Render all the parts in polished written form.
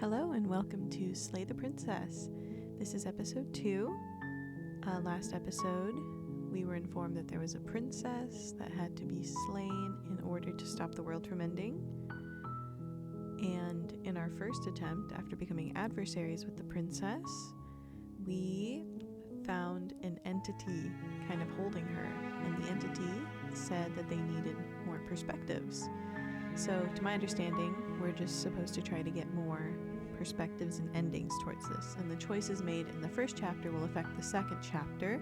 Hello and welcome to Slay the Princess. This is episode 2. Last episode, we were informed that there was a princess that had to be slain in order to stop the world from ending. And in our first attempt, after becoming adversaries with the princess, we found an entity kind of holding her. And the entity said that they needed more perspectives. So, to my understanding, we're just supposed to try to get more perspectives and endings towards this. And the choices made in the first chapter will affect the second chapter.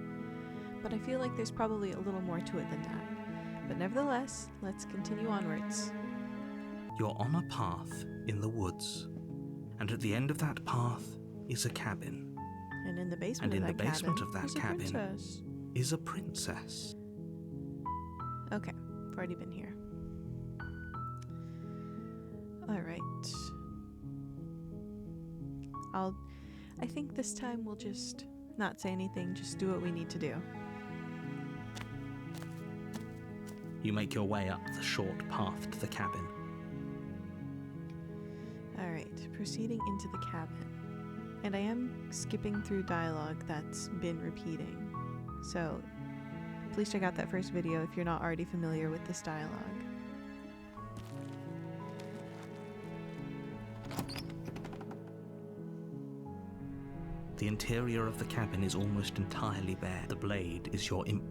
But I feel like there's probably a little more to it than that. But nevertheless, let's continue onwards. You're on a path in the woods. And at the end of that path is a cabin. And in the basement of that cabin is a princess. Okay, I've already been here. Alright. I think this time we'll just not say anything, just do what we need to do. You make your way up the short path to the cabin. Alright, proceeding into the cabin. And I am skipping through dialogue that's been repeating. So, please check out that first video if you're not already familiar with this dialogue. The interior of the cabin is almost entirely bare. The blade is your It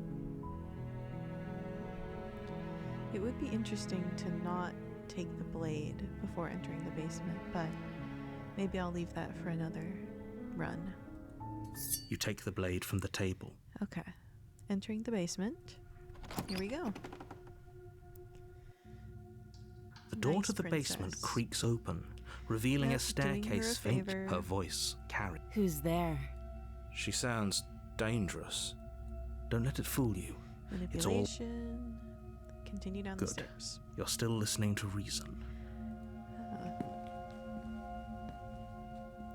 would be interesting to not take the blade before entering the basement, but maybe I'll leave that for another run. You take the blade from the table. Okay. Entering the basement. Here we go. The door Nice to the princess. basement creaks open, revealing a Yep, doing her a staircase faint, favor. her voice carried. Who's there? She sounds dangerous. Don't let it fool you. It's all Manipulation. Continue down the good. stairs. You're still listening to reason.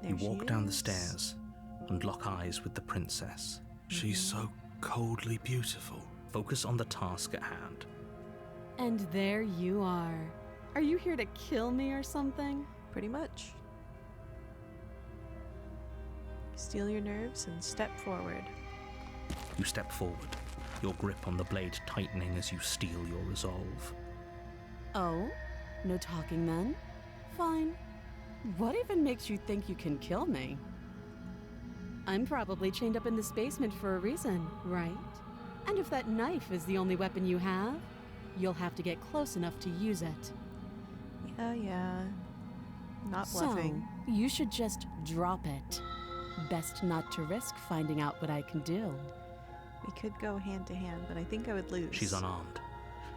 There You she walk down the is. stairs and lock eyes with the princess. She's so coldly beautiful. Focus on the task at hand. And there you are. Are you here to kill me or something? Pretty much. Steel your nerves and step forward. You step forward, your grip on the blade tightening as you steel your resolve. Oh? No talking then? Fine. What even makes you think you can kill me? I'm probably chained up in this basement for a reason, right? And if that knife is the only weapon you have, you'll have to get close enough to use it. Yeah. Not bluffing. So, you should just drop it. Best not to risk finding out what I can do. We could go hand to hand, but I think I would lose. She's unarmed.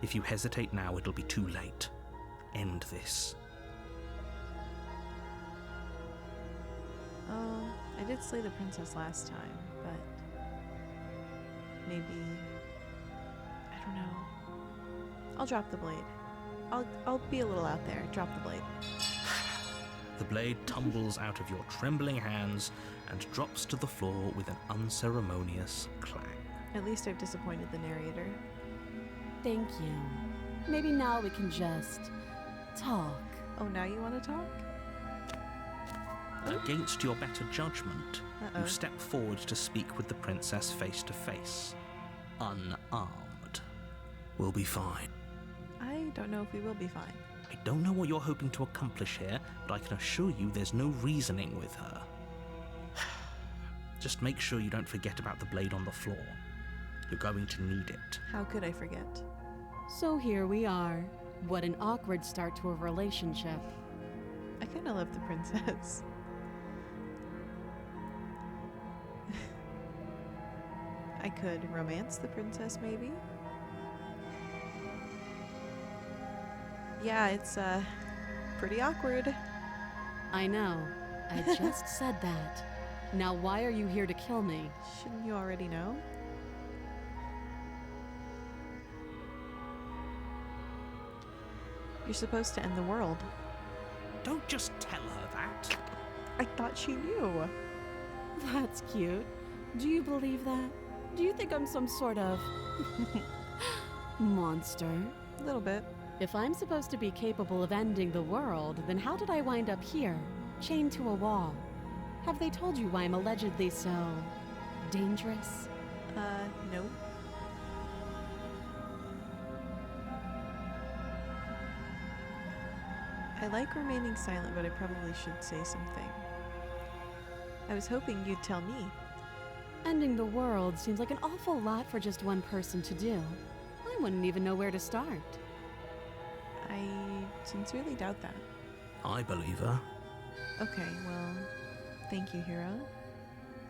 If you hesitate now, it'll be too late. End this. I did slay the princess last time, but maybe, I don't know. I'll drop the blade. I'll be a little out there. Drop the blade. The blade tumbles out of your trembling hands and drops to the floor with an unceremonious clang. At least I've disappointed the narrator. Thank you. Maybe now we can just talk. Oh, now you want to talk? Against your better judgment, Uh-oh. you step forward to speak with the princess face to face. Unarmed. We'll be fine. I don't know if we will be fine. I don't know what you're hoping to accomplish here, but I can assure you there's no reasoning with her. Just make sure you don't forget about the blade on the floor. You're going to need it. How could I forget? So here we are. What an awkward start to a relationship. I kind of love the princess. I could romance the princess, maybe? Yeah, it's, pretty awkward. I know. I just said that. Now why are you here to kill me? Shouldn't you already know? You're supposed to end the world. Don't just tell her that. I thought she knew. That's cute. Do you believe that? Do you think I'm some sort of monster? A little bit. If I'm supposed to be capable of ending the world, then how did I wind up here? chained to a wall. Have they told you why I'm allegedly so dangerous? No. I like remaining silent, but I probably should say something. I was hoping you'd tell me. Ending the world seems like an awful lot for just one person to do. I wouldn't even know where to start. I sincerely doubt that. I believe her. Okay, well, thank you, hero.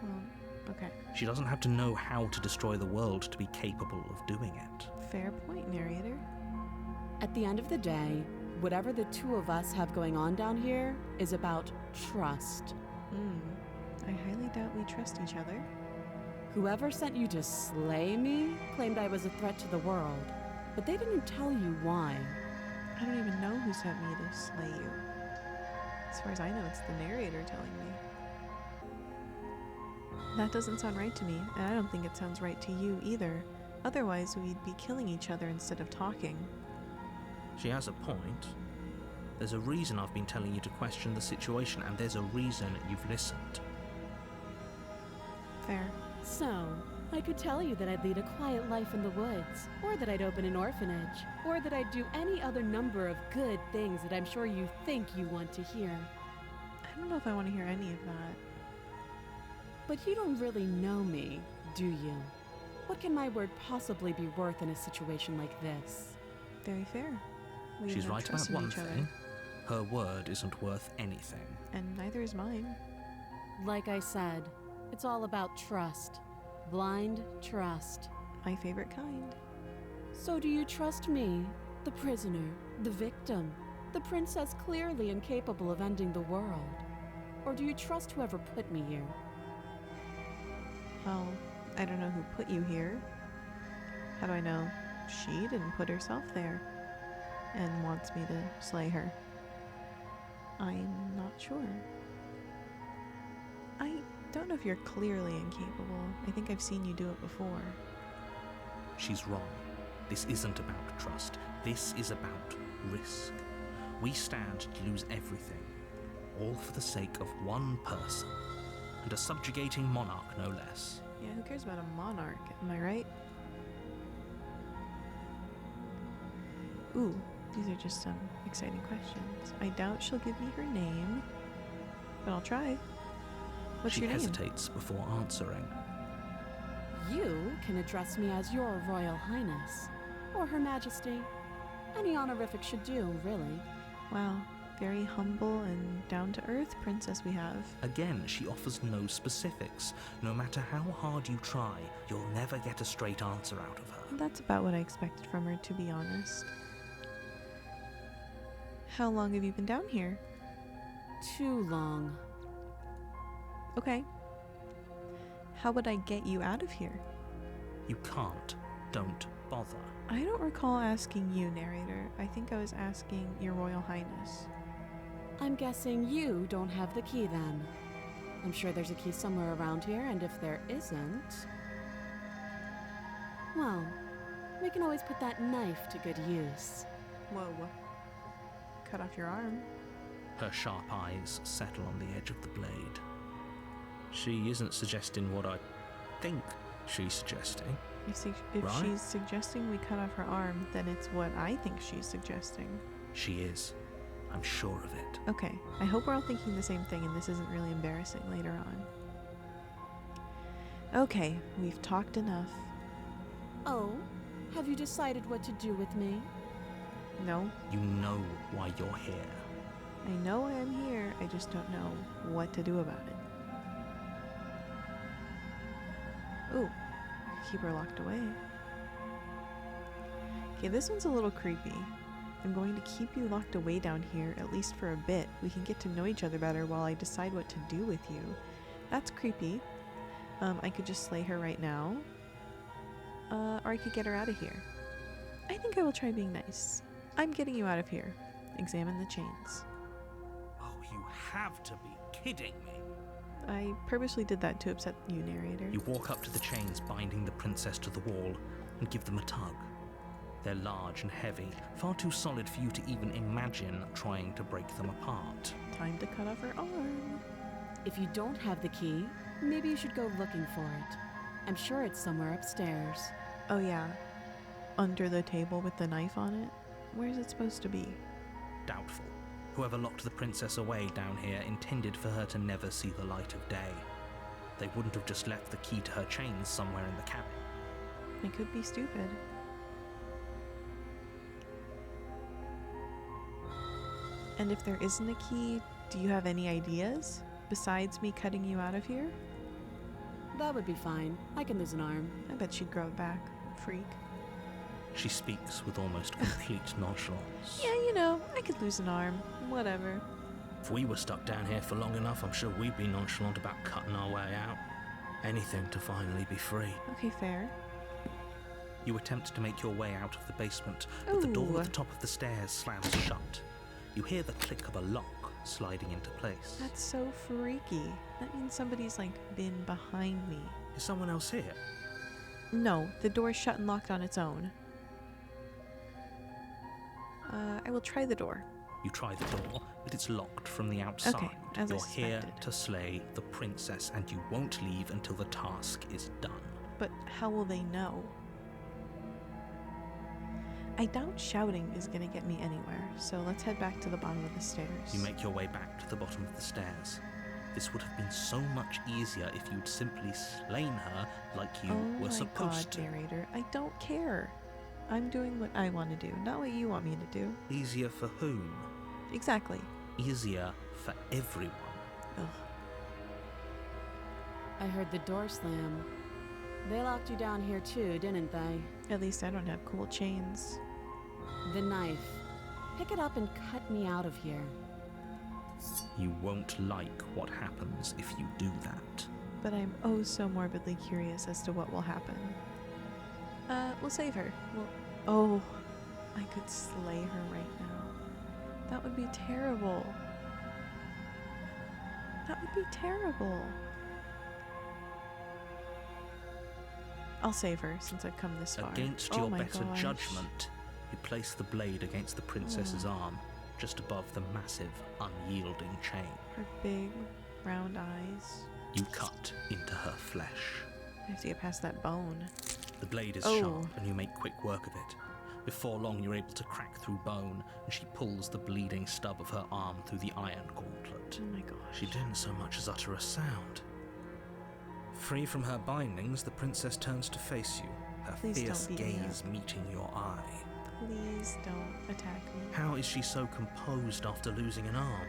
Well, okay. She doesn't have to know how to destroy the world to be capable of doing it. Fair point, narrator. At the end of the day, whatever the two of us have going on down here is about trust. I highly doubt we trust each other. Whoever sent you to slay me claimed I was a threat to the world, but they didn't tell you why. I don't even know who sent me to slay you. As far as I know, it's the narrator telling me. That doesn't sound right to me, and I don't think it sounds right to you either. Otherwise, we'd be killing each other instead of talking. She has a point. There's a reason I've been telling you to question the situation, and there's a reason you've listened. Fair. So, I could tell you that I'd lead a quiet life in the woods, or that I'd open an orphanage, or that I'd do any other number of good things that I'm sure you think you want to hear. I don't know if I want to hear any of that. But you don't really know me, do you? What can my word possibly be worth in a situation like this? Very fair. We She's have right trust about in one each other, thing. Her word isn't worth anything. and neither is mine. Like I said, it's all about trust. Blind trust. My favorite kind. So do you trust me, the prisoner, the victim, the princess clearly incapable of ending the world? Or do you trust whoever put me here? Well, I don't know who put you here. How do I know she didn't put herself there and wants me to slay her? I'm not sure. I don't know if you're clearly incapable. I think I've seen you do it before. She's wrong. This isn't about trust. This is about risk. We stand to lose everything, all for the sake of one person, and a subjugating monarch no less. Yeah, who cares about a monarch? Am I right? Ooh, these are just some exciting questions. I doubt she'll give me her name, but I'll try. What's She your name? hesitates before answering. You can address me as your Royal Highness, or Her Majesty. Any honorific should do, really. Wow, very humble and down-to-earth princess we have. Again, she offers no specifics. No matter how hard you try, you'll never get a straight answer out of her. That's about what I expected from her, to be honest. How long have you been down here? Too long. Okay. How would I get you out of here? You can't. Don't bother. I don't recall asking you, narrator. I think I was asking your Royal Highness. I'm guessing you don't have the key then. I'm sure there's a key somewhere around here, and if there isn't... well, we can always put that knife to good use. Whoa. Cut off your arm. Her sharp eyes settle on the edge of the blade. She isn't suggesting what I think she's suggesting. If Right? she's suggesting we cut off her arm, then it's what I think she's suggesting. She is. I'm sure of it. Okay, I hope we're all thinking the same thing and this isn't really embarrassing later on. Okay, we've talked enough. Oh, have you decided what to do with me? No, You know why you're here. I know I am here, I just don't know what to do about it. Ooh, I could keep her locked away. Okay, this one's a little creepy. I'm going to keep you locked away down here, at least for a bit. We can get to know each other better while I decide what to do with you. That's creepy. I could just slay her right now. Or I could get her out of here. I think I will try being nice. I'm getting you out of here. Examine the chains. Oh, you have to be kidding me. I purposely did that to upset you, narrator. You walk up to the chains binding the princess to the wall and give them a tug. They're large and heavy, far too solid for you to even imagine trying to break them apart. Time to cut off her arm. If you don't have the key, maybe you should go looking for it. I'm sure it's somewhere upstairs. Oh yeah, under the table with the knife on it? Where's it supposed to be? Doubtful. Whoever locked the princess away down here intended for her to never see the light of day. They wouldn't have just left the key to her chains somewhere in the cabin. It could be stupid. And if there isn't a key, do you have any ideas? Besides me cutting you out of here? That would be fine. I can lose an arm. I bet she'd grow it back. Freak. She speaks with almost complete nonchalance. Yeah, you know, I could lose an arm. Whatever. If we were stuck down here for long enough, I'm sure we'd be nonchalant about cutting our way out. Anything to finally be free. Okay, fair. You attempt to make your way out of the basement, but the door Ooh. at the top of the stairs slams shut. You hear the click of a lock sliding into place. That's so freaky. That means somebody's, like, been behind me. Is someone else here? No, the door's shut and locked on its own. I will try the door. You try the door, but it's locked from the outside. Okay, as I You're here suspected. to slay the princess, and you won't leave until the task is done. But how will they know? I doubt shouting is gonna get me anywhere, so let's head back to the bottom of the stairs. You make your way back to the bottom of the stairs. This would have been so much easier if you'd simply slain her like you were supposed to. Narrator, I don't care. I'm doing what I want to do, not what you want me to do. Easier for whom? Exactly. Easier for everyone. Ugh. I heard the door slam. They locked you down here too, didn't they? At least I don't have cool chains. The knife. Pick it up and cut me out of here. You won't like what happens if you do that. But I'm oh so morbidly curious as to what will happen. We'll save her. Oh, I could slay her right now. That would be terrible. That would be terrible. I'll save her since I've come this far. Against Oh your my better gosh. judgment, you place the blade against the princess's arm, just above the massive, unyielding chain. Her big, round eyes. You cut into her flesh. I have to get past that bone. The blade is Oh. sharp, and you make quick work of it. Before long, you're able to crack through bone, and she pulls the bleeding stub of her arm through the iron gauntlet. Oh my gosh. She didn't so much as utter a sound. Free from her bindings, the princess turns to face you, her Please don't fierce beat me gaze meeting your eye. Please don't attack me. How is she so composed after losing an arm?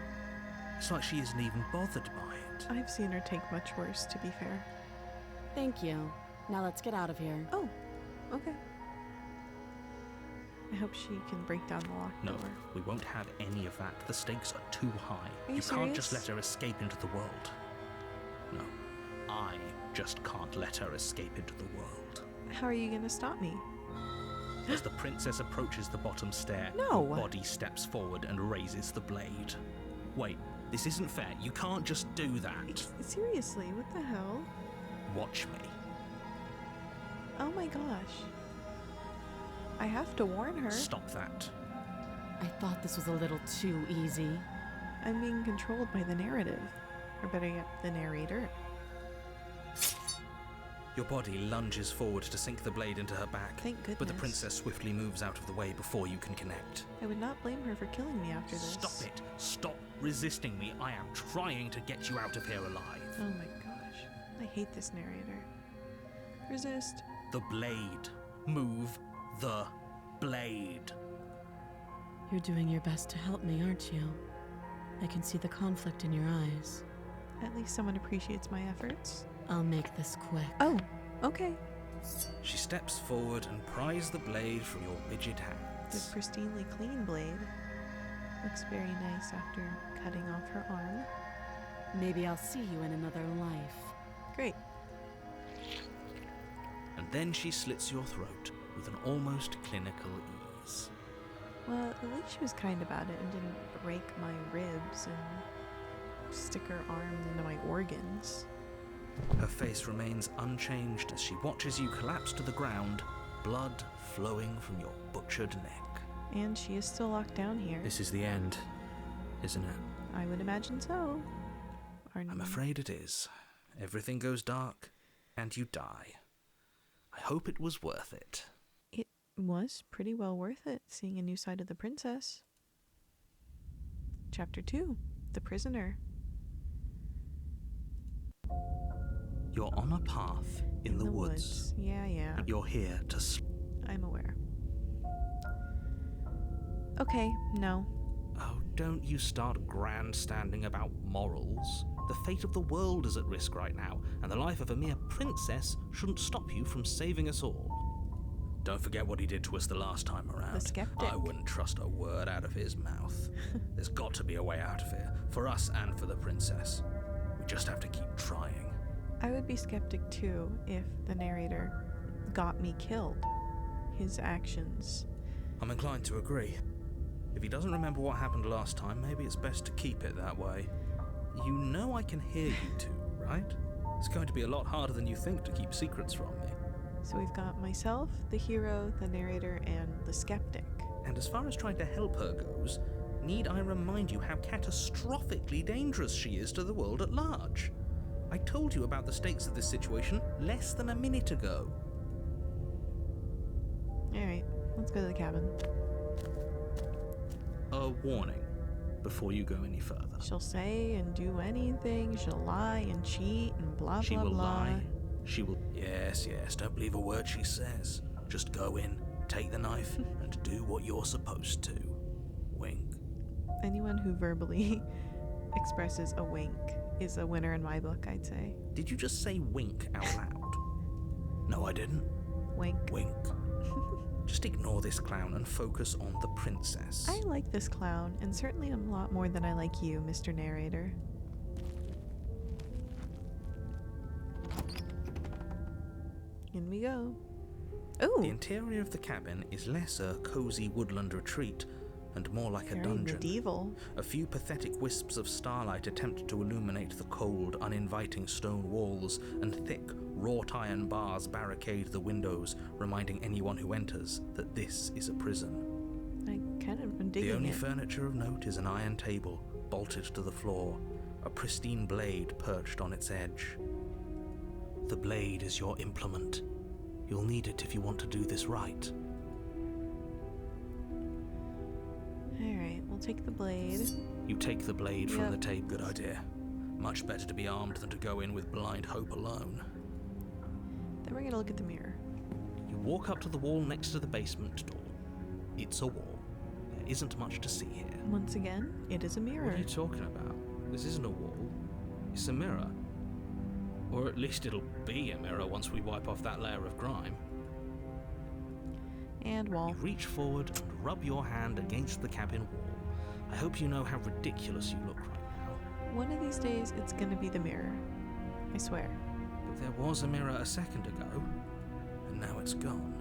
It's like she isn't even bothered by it. I've seen her take much worse, to be fair. Thank you. Now let's get out of here. Oh, okay. I hope she can break down the locked No, door. we won't have any of that. The stakes are too high. Are you can't just let serious? her escape into the world. No, I just can't let her escape into the world. How are you gonna stop me? As the princess approaches the bottom stair, No. your body steps forward and raises the blade. Wait, this isn't fair. You can't just do that. Seriously, what the hell? Watch me. Oh my gosh. I have to warn her. Stop that. I thought this was a little too easy. I'm being controlled by the narrative. Or better yet, the narrator. Your body lunges forward to sink the blade into her back. Thank goodness. But the princess swiftly moves out of the way before you can connect. I would not blame her for killing me after this. Stop it. Stop resisting me. I am trying to get you out of here alive. Oh my gosh. I hate this narrator. Resist. The blade. Move the blade. You're doing your best to help me, aren't you? I can see the conflict in your eyes. At least someone appreciates my efforts. I'll make this quick. Oh, okay. She steps forward and pries the blade from your rigid The hands. pristinely clean blade. Looks very nice after cutting off her arm. Maybe I'll see you in another life. Great. And then she slits your throat with an almost clinical ease. Well, at least she was kind about it and didn't break my ribs and stick her arm into my organs. Her face remains unchanged as she watches you collapse to the ground blood flowing from your butchered neck. And she is still locked down here. This is the end, isn't it? I would imagine so. I'm afraid it is. Everything goes dark, and you die. I hope it was worth it. It was pretty well worth it, seeing a new side of the princess. Chapter 2, The Prisoner. You're on a path in the woods. Yeah. You're here to I'm aware. Okay, no. Oh, don't you start grandstanding about morals. The fate of the world is at risk right now, and the life of a mere princess shouldn't stop you from saving us all. Don't forget what he did to us the last time around. The skeptic. I wouldn't trust a word out of his mouth. There's got to be a way out of here, for us and for the princess. We just have to keep trying. I would be skeptic too if the narrator got me killed. His actions. I'm inclined to agree. If he doesn't remember what happened last time, maybe it's best to keep it that way. You know I can hear you two, right? It's going to be a lot harder than you think to keep secrets from me. So we've got myself, the hero, the narrator, and the skeptic. And as far as trying to help her goes, need I remind you how catastrophically dangerous she is to the world at large? I told you about the stakes of this situation less than a minute ago. Alright, let's go to the cabin. A warning before you go any further. She'll say and do anything. She'll lie and cheat and blah, She blah, will blah. lie. She will... Yes, don't believe a word she says. Just go in, take the knife, and do what you're supposed to. Wink. Anyone who verbally expresses a wink is a winner in my book, I'd say. Did you just say wink out loud? No, I didn't. Wink. Wink. Just ignore this clown and focus on the princess. I like this clown, and certainly a lot more than I like you, Mr. Narrator. In we go. Ooh! The interior of the cabin is less a cozy woodland retreat and more like a Very dungeon. medieval. A few pathetic wisps of starlight attempt to illuminate the cold, uninviting stone walls, and thick, wrought iron bars barricade the windows, reminding anyone who enters that this is a prison. I kind of am digging The only it. furniture of note is an iron table, bolted to the floor, a pristine blade perched on its edge. The blade is your implement. You'll need it if you want to do this right. Alright, we'll take the blade. You take the blade from Yep. the tape, good idea. Much better to be armed than to go in with blind hope alone. Then we're gonna look at the mirror. You walk up to the wall next to the basement door. It's a wall. There isn't much to see here. Once again, it is a mirror. What are you talking about? This isn't a wall. It's a mirror. Or at least it'll be a mirror once we wipe off that layer of grime. And wall. You reach forward and rub your hand against the cabin wall. I hope you know how ridiculous you look right now. One of these days, it's gonna be the mirror. I swear. But there was a mirror a second ago, and now it's gone.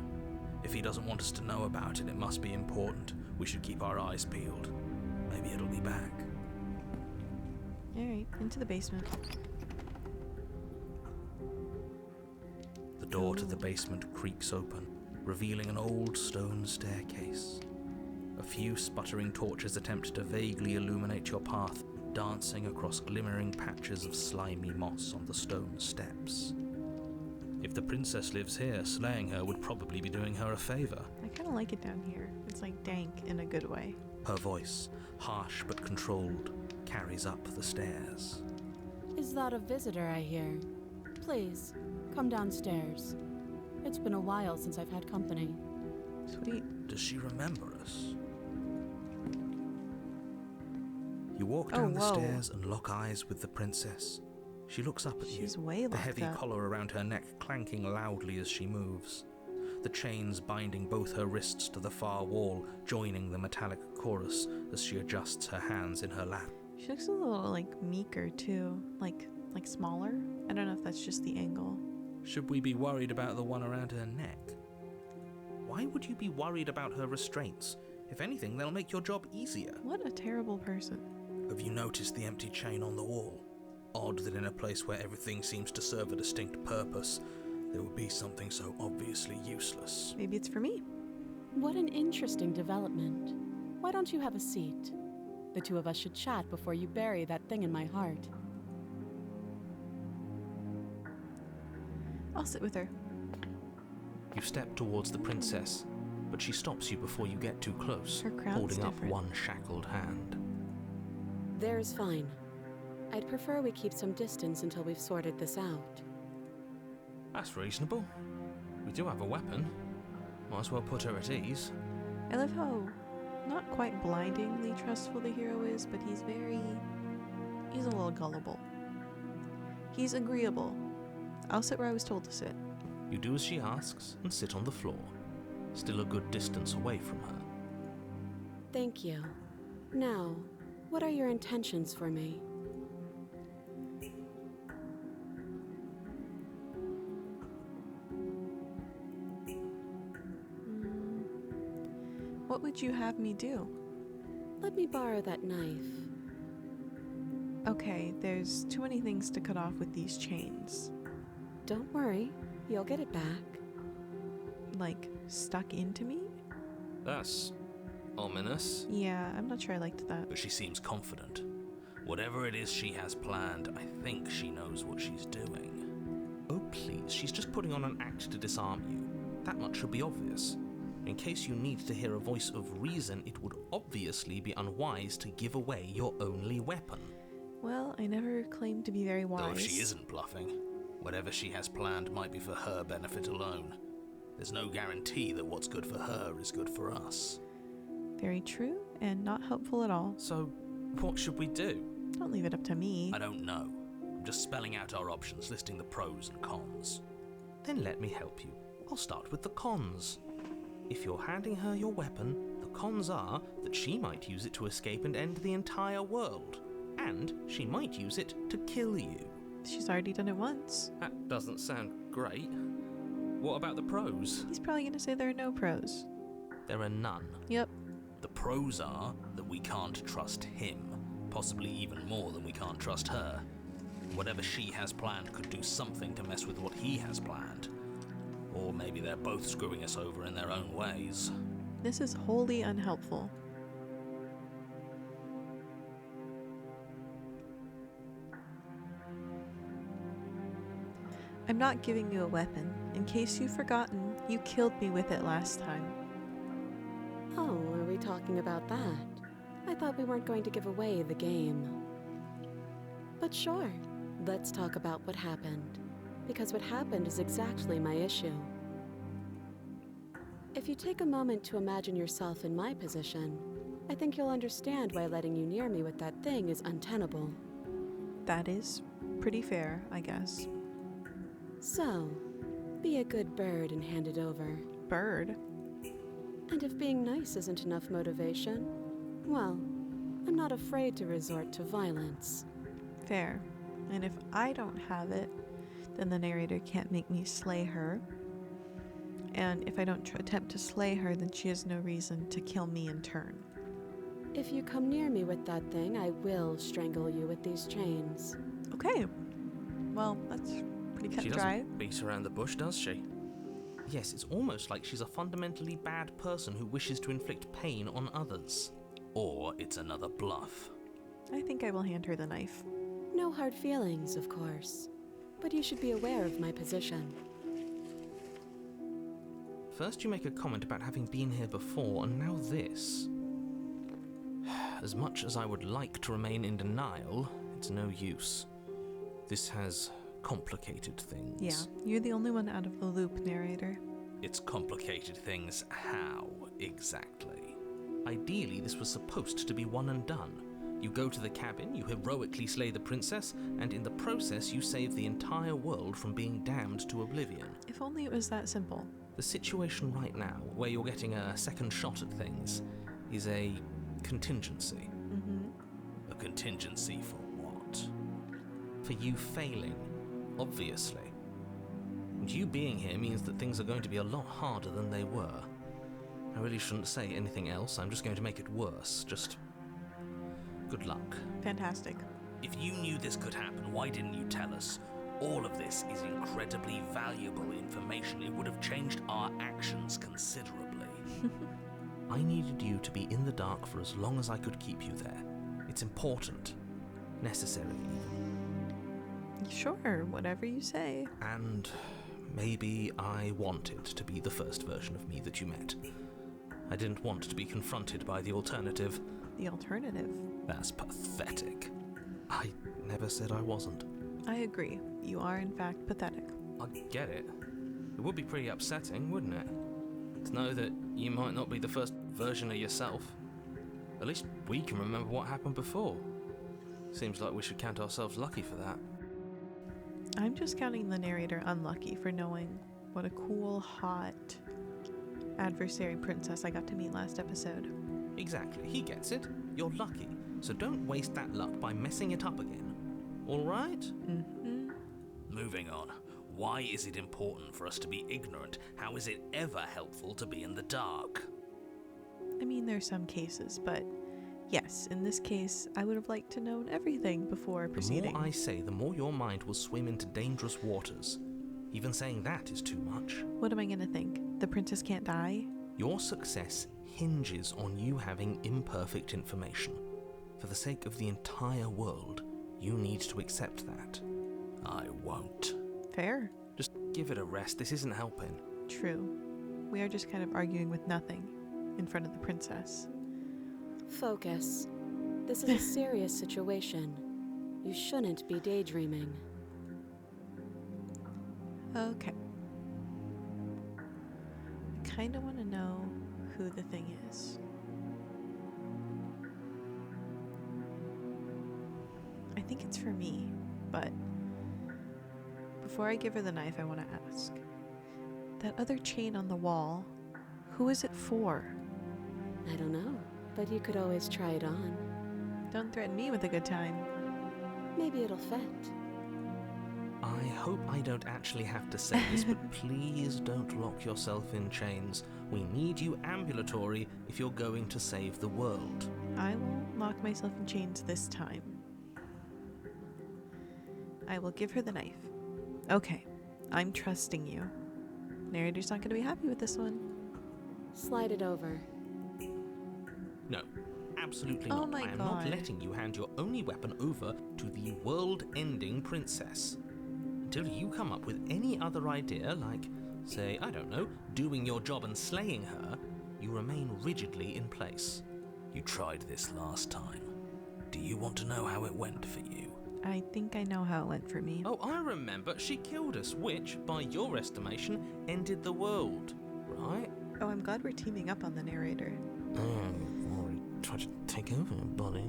If he doesn't want us to know about it, it must be important. We should keep our eyes peeled. Maybe it'll be back. Alright, into the basement. The door to the basement creaks open, revealing an old stone staircase. A few sputtering torches attempt to vaguely illuminate your path, dancing across glimmering patches of slimy moss on the stone steps. If the princess lives here, slaying her would probably be doing her a favor. I kind of like it down here. It's like dank in a good way. Her voice, harsh but controlled, carries up the stairs. Is that a visitor I hear? Please, come downstairs. It's been a while since I've had company. Sweet. Does she remember us? You walk down the whoa. stairs and lock eyes with the princess. She looks up at you, She's way the locked heavy up. collar around her neck clanking loudly as she moves. The chains binding both her wrists to the far wall, joining the metallic chorus as she adjusts her hands in her lap. She looks a little like meeker too. Like smaller. I don't know if that's just the angle. Should we be worried about the one around her neck? Why would you be worried about her restraints? If anything, they'll make your job easier. What a terrible person. Have you noticed the empty chain on the wall? Odd that in a place where everything seems to serve a distinct purpose, there would be something so obviously useless. Maybe it's for me. What an interesting development. Why don't you have a seat? The two of us should chat before you bury that thing in my heart. I'll sit with her. You step towards the princess, but she stops you before you get too close, Her crown's holding up different. one shackled hand. There's fine. I'd prefer we keep some distance until we've sorted this out. That's reasonable. We do have a weapon. Might as well put her at ease. I love how not quite blindingly trustful the hero is, but he's a little gullible. He's agreeable. I'll sit where I was told to sit. You do as she asks and sit on the floor, still a good distance away from her. Thank you. Now, what are your intentions for me? What would you have me do? Let me borrow that knife. Okay, there's too many things to cut off with these chains. Don't worry, you'll get it back. Like, stuck into me? That's ominous. Yeah, I'm not sure I liked that. But she seems confident. Whatever it is she has planned, I think she knows what she's doing. Oh please, she's just putting on an act to disarm you. That much should be obvious. In case you need to hear a voice of reason, it would obviously be unwise to give away your only weapon. Well, I never claimed to be very wise. Though if she isn't bluffing, whatever she has planned might be for her benefit alone. There's no guarantee that what's good for her is good for us. Very true, and not helpful at all. So, what should we do? Don't leave it up to me. I don't know. I'm just spelling out our options, listing the pros and cons. Then let me help you. I'll start with the cons. If you're handing her your weapon, the cons are that she might use it to escape and end the entire world. And she might use it to kill you. She's already done it once. That doesn't sound great. What about the pros? He's probably going to say there are no pros. There are none. Yep. The pros are that we can't trust him, possibly even more than we can't trust her. Whatever she has planned could do something to mess with what he has planned. Or maybe they're both screwing us over in their own ways. This is wholly unhelpful. I'm not giving you a weapon. In case you've forgotten, you killed me with it last time. Oh, are we talking about that? I thought we weren't going to give away the game. But sure, let's talk about what happened. Because what happened is exactly my issue. If you take a moment to imagine yourself in my position, I think you'll understand why letting you near me with that thing is untenable. That is pretty fair, I guess. So, be a good bird and hand it over. Bird? And if being nice isn't enough motivation, well, I'm not afraid to resort to violence. Fair. And if I don't have it, then the narrator can't make me slay her. And if I don't attempt to slay her, then she has no reason to kill me in turn. If you come near me with that thing, I will strangle you with these chains. Okay. Well, that's pretty cut She and dry. doesn't beat around the bush, does she? Yes, it's almost like she's a fundamentally bad person who wishes to inflict pain on others. Or it's another bluff. I think I will hand her the knife. No hard feelings, of course. But you should be aware of my position. First you make a comment about having been here before, and now this. As much as I would like to remain in denial, it's no use. This has complicated things. Yeah, you're the only one out of the loop, narrator. It's complicated things how, exactly? Ideally, this was supposed to be one and done. You go to the cabin, you heroically slay the princess, and in the process you save the entire world from being damned to oblivion. If only it was that simple. The situation right now, where you're getting a second shot at things, is a contingency. Mm-hmm. A contingency for what? For you failing, obviously. And you being here means that things are going to be a lot harder than they were. I really shouldn't say anything else, I'm just going to make it worse. Just good luck. Fantastic. If you knew this could happen, why didn't you tell us? All of this is incredibly valuable information. It would have changed our actions considerably. I needed you to be in the dark for as long as I could keep you there. It's important. Necessary, even. Sure, whatever you say. And maybe I wanted to be the first version of me that you met. I didn't want to be confronted by the alternative. The alternative? That's pathetic. I never said I wasn't. I agree. You are, in fact, pathetic. I get it. It would be pretty upsetting, wouldn't it? To know that you might not be the first version of yourself. At least we can remember what happened before. Seems like we should count ourselves lucky for that. I'm just counting the narrator unlucky for knowing what a cool, hot adversary princess I got to meet last episode. Exactly. He gets it. You're lucky. So don't waste that luck by messing it up again. All right? Mm-hmm. Moving on. Why is it important for us to be ignorant? How is it ever helpful to be in the dark? I mean, there's some cases, but yes, in this case, I would have liked to know everything before proceeding. The more I say, the more your mind will swim into dangerous waters. Even saying that is too much. What am I gonna think? The princess can't die? Your success hinges on you having imperfect information. For the sake of the entire world, you need to accept that. I won't. Fair. Just give it a rest. This isn't helping. True. We are just kind of arguing with nothing in front of the princess. Focus. This is a serious situation. You shouldn't be daydreaming. Okay. I kind of want to know who the thing is. I think it's for me, but before I give her the knife, I want to ask. That other chain on the wall, who is it for? I don't know, but you could always try it on. Don't threaten me with a good time. Maybe it'll fit. I hope I don't actually have to say this, but please don't lock yourself in chains. We need you ambulatory if you're going to save the world. I won't lock myself in chains this time. I will give her the knife. Okay, I'm trusting you. Narrator's not going to be happy with this one. Slide it over. No, absolutely Oh not. my I am God. not letting you hand your only weapon over to the world-ending princess. Until you come up with any other idea, like, say, I don't know, doing your job and slaying her, you remain rigidly in place. You tried this last time. Do you want to know how it went for you? I think I know how it went for me. Oh, I remember. She killed us, which, by your estimation, ended the world, right? Oh, I'm glad we're teaming up on the narrator. Already tried to take over, buddy.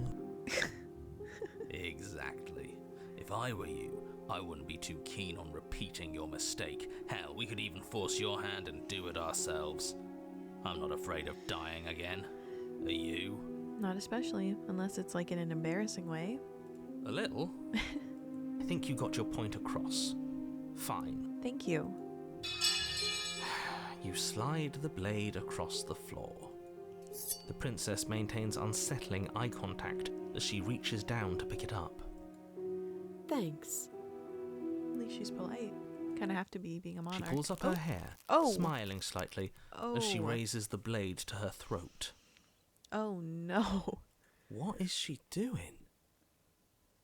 Exactly. If I were you, I wouldn't be too keen on repeating your mistake. Hell, we could even force your hand and do it ourselves. I'm not afraid of dying again. Are you? Not especially, unless it's like in an embarrassing way. A little. I think you got your point across. Fine. Thank you. You slide the blade across the floor. The princess maintains unsettling eye contact as she reaches down to pick it up. Thanks. At least she's polite. Kind of have to be, being a monarch. She pulls up her hair, Oh. smiling slightly as she Oh. raises the blade to her throat. Oh no. What is she doing?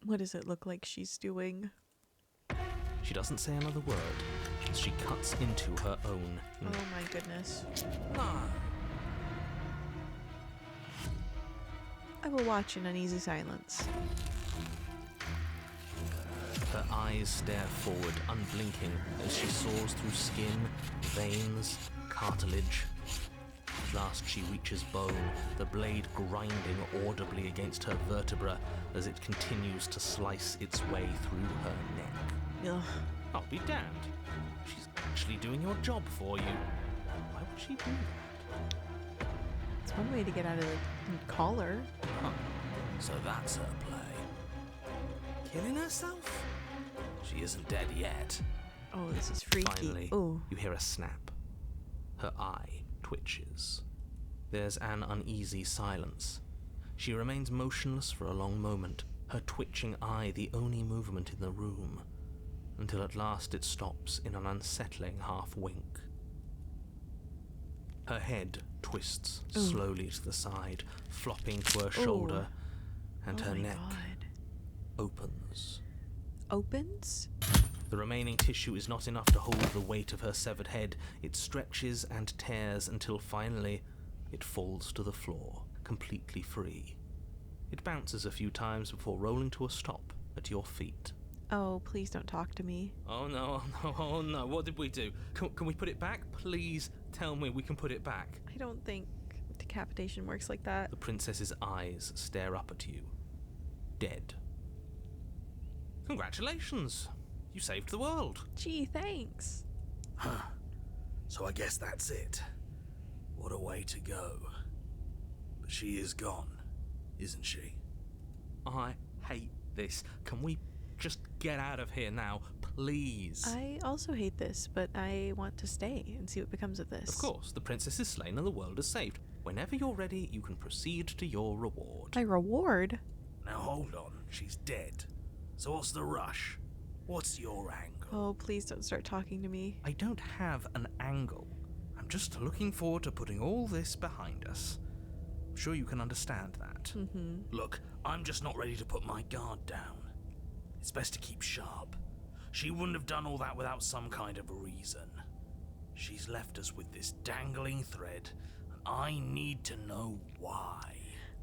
What does it look like she's doing? She doesn't say another word as she cuts into her own. Oh my goodness. Ah. I will watch in uneasy silence. Her eyes stare forward, unblinking, as she soars through skin, veins, cartilage. At last she reaches bone, the blade grinding audibly against her vertebra as it continues to slice its way through her neck. Ugh. I'll be damned. She's actually doing your job for you. Why would she do that? It's one way to get out of the collar. Huh. So that's her play. Killing herself? She isn't dead yet. Oh, this is freaky. Finally, Oh. you hear a snap. Her eye twitches. There's an uneasy silence. She remains motionless for a long moment, her twitching eye the only movement in the room. until at last it stops in an unsettling half-wink. Her head twists slowly to the side, flopping to her shoulder, and her neck opens. Opens? The remaining tissue is not enough to hold the weight of her severed head. It stretches and tears until finally it falls to the floor, completely free. It bounces a few times before rolling to a stop at your feet. Oh, please don't talk to me. Oh no, what did we do? Can we put it back? Please tell me we can put it back. I don't think decapitation works like that. The princess's eyes stare up at you. Dead. Congratulations! You saved the world. Gee, thanks. Huh. So I guess that's it. What a way to go. But she is gone, isn't she? I hate this. Can we just get out of here now, please? I also hate this, but I want to stay and see what becomes of this. Of course, the princess is slain and the world is saved. Whenever you're ready, you can proceed to your reward. My reward? Now hold on, she's dead. So what's the rush? What's your angle? Oh, please don't start talking to me. I don't have an angle. I'm just looking forward to putting all this behind us. I'm sure you can understand that. Look, I'm just not ready to put my guard down. It's best to keep sharp. She wouldn't have done all that without some kind of a reason. She's left us with this dangling thread, and I need to know why.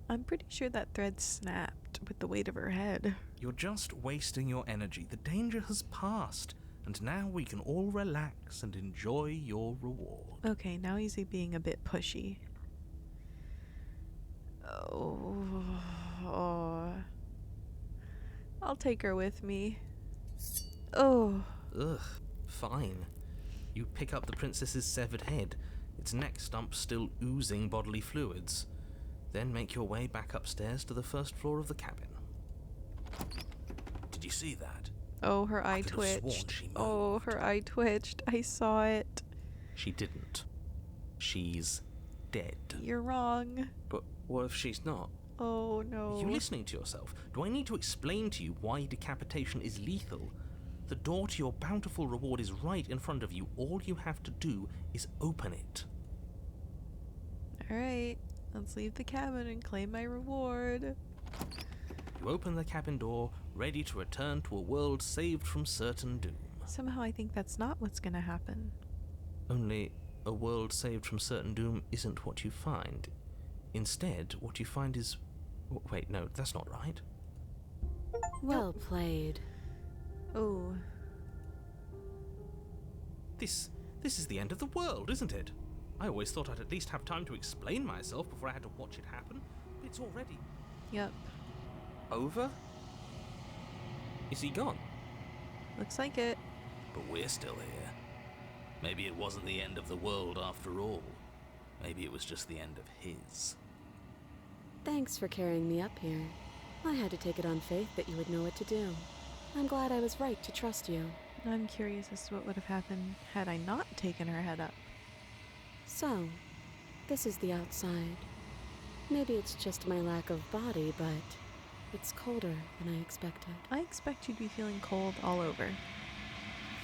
I'm pretty sure that thread snapped with the weight of her head. You're just wasting your energy. The danger has passed, and now we can all relax and enjoy your reward. Okay, now he's being a bit pushy. Oh. I'll take her with me. Oh. Ugh, fine. You pick up the princess's severed head, its neck stump still oozing bodily fluids. Then make your way back upstairs to the first floor of the cabin. Did you see that? Oh, her eye could have sworn twitched. she moved. Oh, her eye twitched. I saw it. She didn't. She's dead. You're wrong. But what if she's not? Oh, no. Are you listening to yourself? Do I need to explain to you why decapitation is lethal? The door to your bountiful reward is right in front of you. All you have to do is open it. Alright, let's leave the cabin and claim my reward. You open the cabin door, ready to return to a world saved from certain doom. Somehow I think that's not what's gonna happen. Only a world saved from certain doom isn't what you find. Instead, what you find is... Wait, no, that's not right. Well played. Oh. This is the end of the world, isn't it? I always thought I'd at least have time to explain myself before I had to watch it happen. But it's already... Yep. Over? Is he gone? Looks like it. But we're still here. Maybe it wasn't the end of the world after all. Maybe it was just the end of his. Thanks for carrying me up here. I had to take it on faith that you would know what to do. I'm glad I was right to trust you. I'm curious as to what would have happened had I not taken her head up. So, this is the outside. Maybe it's just my lack of body, but it's colder than I expected. I expect you'd be feeling cold all over.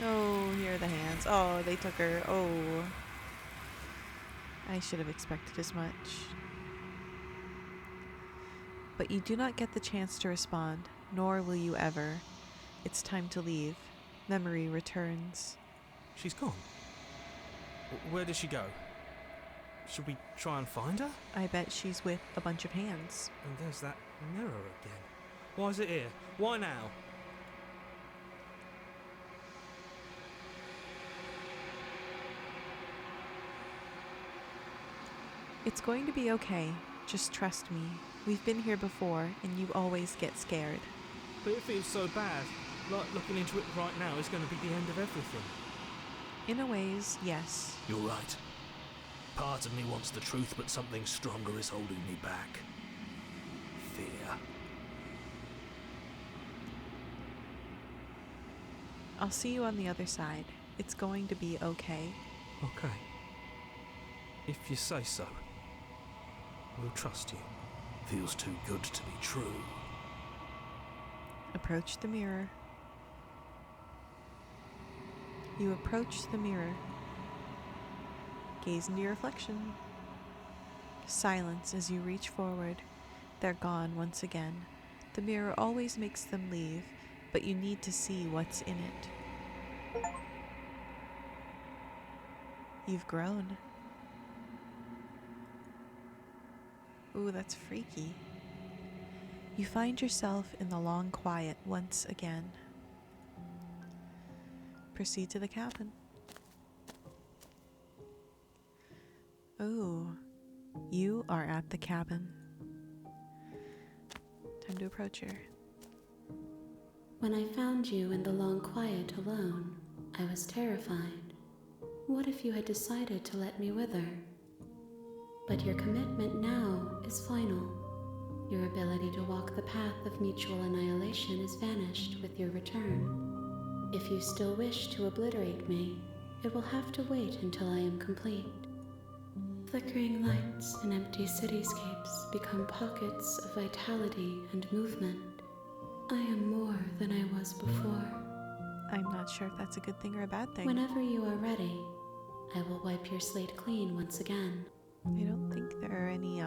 Oh, here are the hands. Oh, they took her. Oh. I should have expected as much. But you do not get the chance to respond, nor will you ever. It's time to leave. Memory returns. She's gone. Where did she go? Should we try and find her? I bet she's with a bunch of hands. And there's that mirror again. Why is it here? Why now? It's going to be okay. Just trust me. We've been here before, and you always get scared. But it feels so bad. Like looking into it right now is going to be the end of everything. In a ways, yes. You're right. Part of me wants the truth, but something stronger is holding me back. Fear. I'll see you on the other side. It's going to be okay. Okay. If you say so. We'll trust you. Feels too good to be true. Approach the mirror. You approach the mirror. Gaze into your reflection. Silence as you reach forward. They're gone once again. The mirror always makes them leave, but you need to see what's in it. You've grown. Ooh, that's freaky. You find yourself in the long quiet once again. Proceed to the cabin. Ooh, you are at the cabin. Time to approach her. When I found you in the long quiet alone, I was terrified. What if you had decided to let me wither? But your commitment now is final. Your ability to walk the path of mutual annihilation is vanished with your return. If you still wish to obliterate me, it will have to wait until I am complete. Flickering lights and empty cityscapes become pockets of vitality and movement. I am more than I was before. I'm not sure if that's a good thing or a bad thing. Whenever you are ready, I will wipe your slate clean once again. I don't think there are any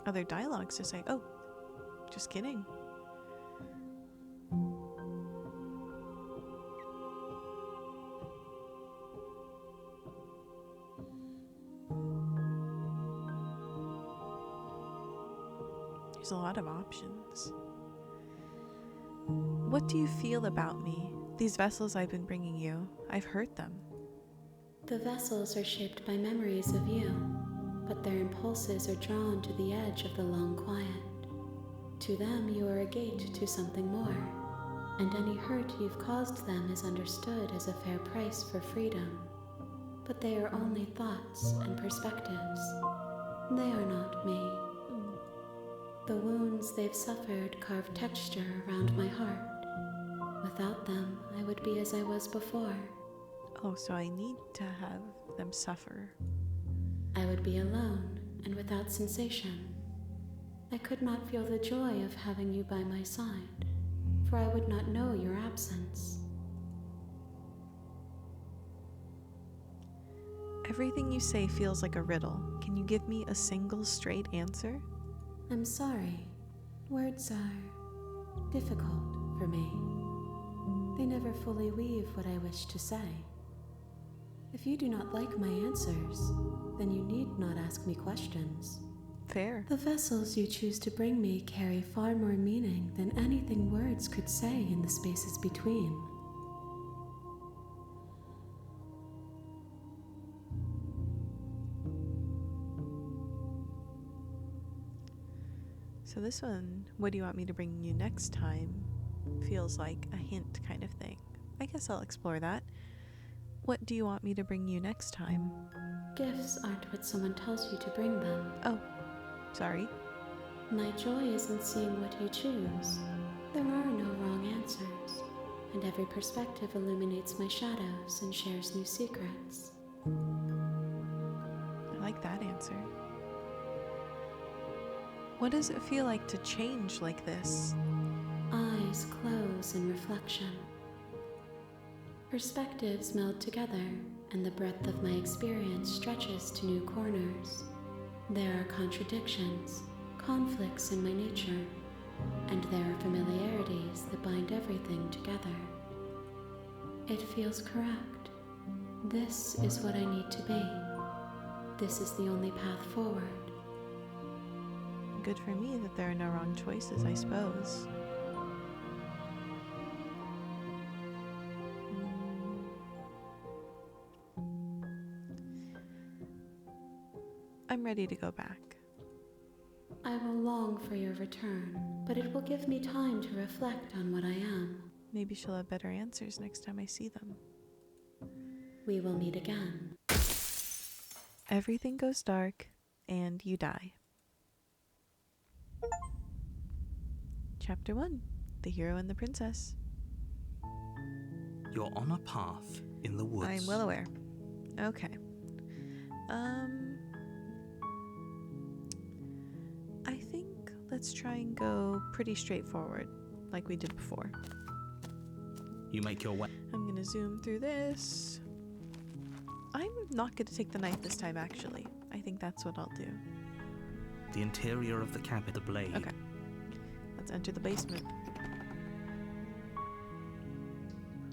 other dialogues to say. Oh, just kidding. There's a lot of options. What do you feel about me? These vessels I've been bringing you, I've hurt them. The vessels are shaped by memories of you, but their impulses are drawn to the edge of the long quiet. To them, you are a gate to something more, and any hurt you've caused them is understood as a fair price for freedom. But they are only thoughts and perspectives. They are not me. The wounds they've suffered carve texture around my heart. Without them, I would be as I was before. Oh, so I need to have them suffer. I would be alone and without sensation. I could not feel the joy of having you by my side, for I would not know your absence. Everything you say feels like a riddle. Can you give me a single straight answer? I'm sorry. Words are difficult for me. They never fully weave what I wish to say. If you do not like my answers, then you need not ask me questions. Fair. The vessels you choose to bring me carry far more meaning than anything words could say in the spaces between. So this one, what do you want me to bring you next time, feels like a hint kind of thing. I guess I'll explore that. What do you want me to bring you next time? Gifts aren't what someone tells you to bring them. Oh, sorry. My joy is in seeing what you choose. There are no wrong answers, and every perspective illuminates my shadows and shares new secrets. I like that answer. What does it feel like to change like this? Eyes close in reflection. Perspectives meld together, and the breadth of my experience stretches to new corners. There are contradictions, conflicts in my nature, and there are familiarities that bind everything together. It feels correct. This is what I need to be. This is the only path forward. Good for me that there are no wrong choices, I suppose. I'm ready to go back. I will long for your return, but it will give me time to reflect on what I am. Maybe she'll have better answers next time I see them. We will meet again. Everything goes dark, and you die. Chapter 1. The Hero and the Princess. You're on a path in the woods. I'm well aware. Okay. I think let's try and go pretty straightforward, like we did before. You make your way. I'm gonna zoom through this. I'm not gonna take the knife this time, actually. I think that's what I'll do. The interior of the cabin, the blade. Okay. Let's enter the basement.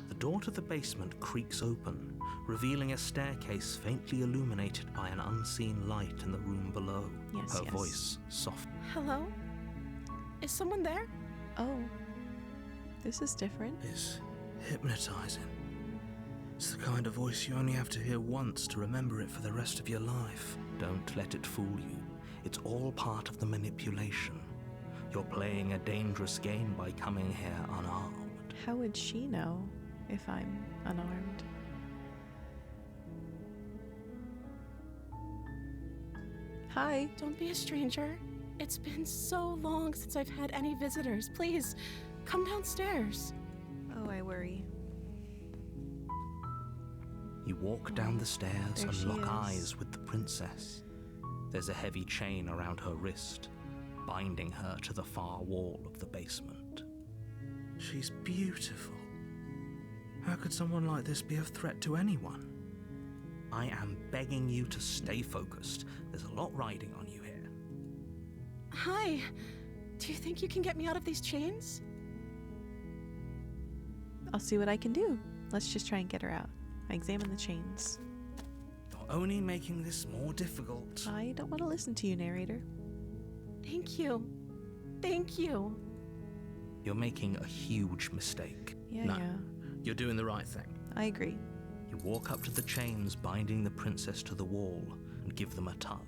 The door to the basement creaks open, revealing a staircase faintly illuminated by an unseen light in the room below. Yes, Her yes. voice soft. Hello? Is someone there? Oh. This is different. Is hypnotizing. It's the kind of voice you only have to hear once to remember it for the rest of your life. Don't let it fool you. It's all part of the manipulation. You're playing a dangerous game by coming here unarmed. How would she know if I'm unarmed? Hi. Don't be a stranger. It's been so long since I've had any visitors. Please, come downstairs. Oh, I worry. You walk down the stairs There and she lock is. eyes with the princess. There's a heavy chain around her wrist, binding her to the far wall of the basement. She's beautiful. How could someone like this be a threat to anyone? I am begging you to stay focused. There's a lot riding on you here. Hi. Do you think you can get me out of these chains? I'll see what I can do. Let's just try and get her out. I examine the chains. You're only making this more difficult. I don't want to listen to you, narrator. Thank you. Thank you. You're making a huge mistake. Yeah, No, yeah. you're doing the right thing. I agree. You walk up to the chains binding the princess to the wall and give them a tug.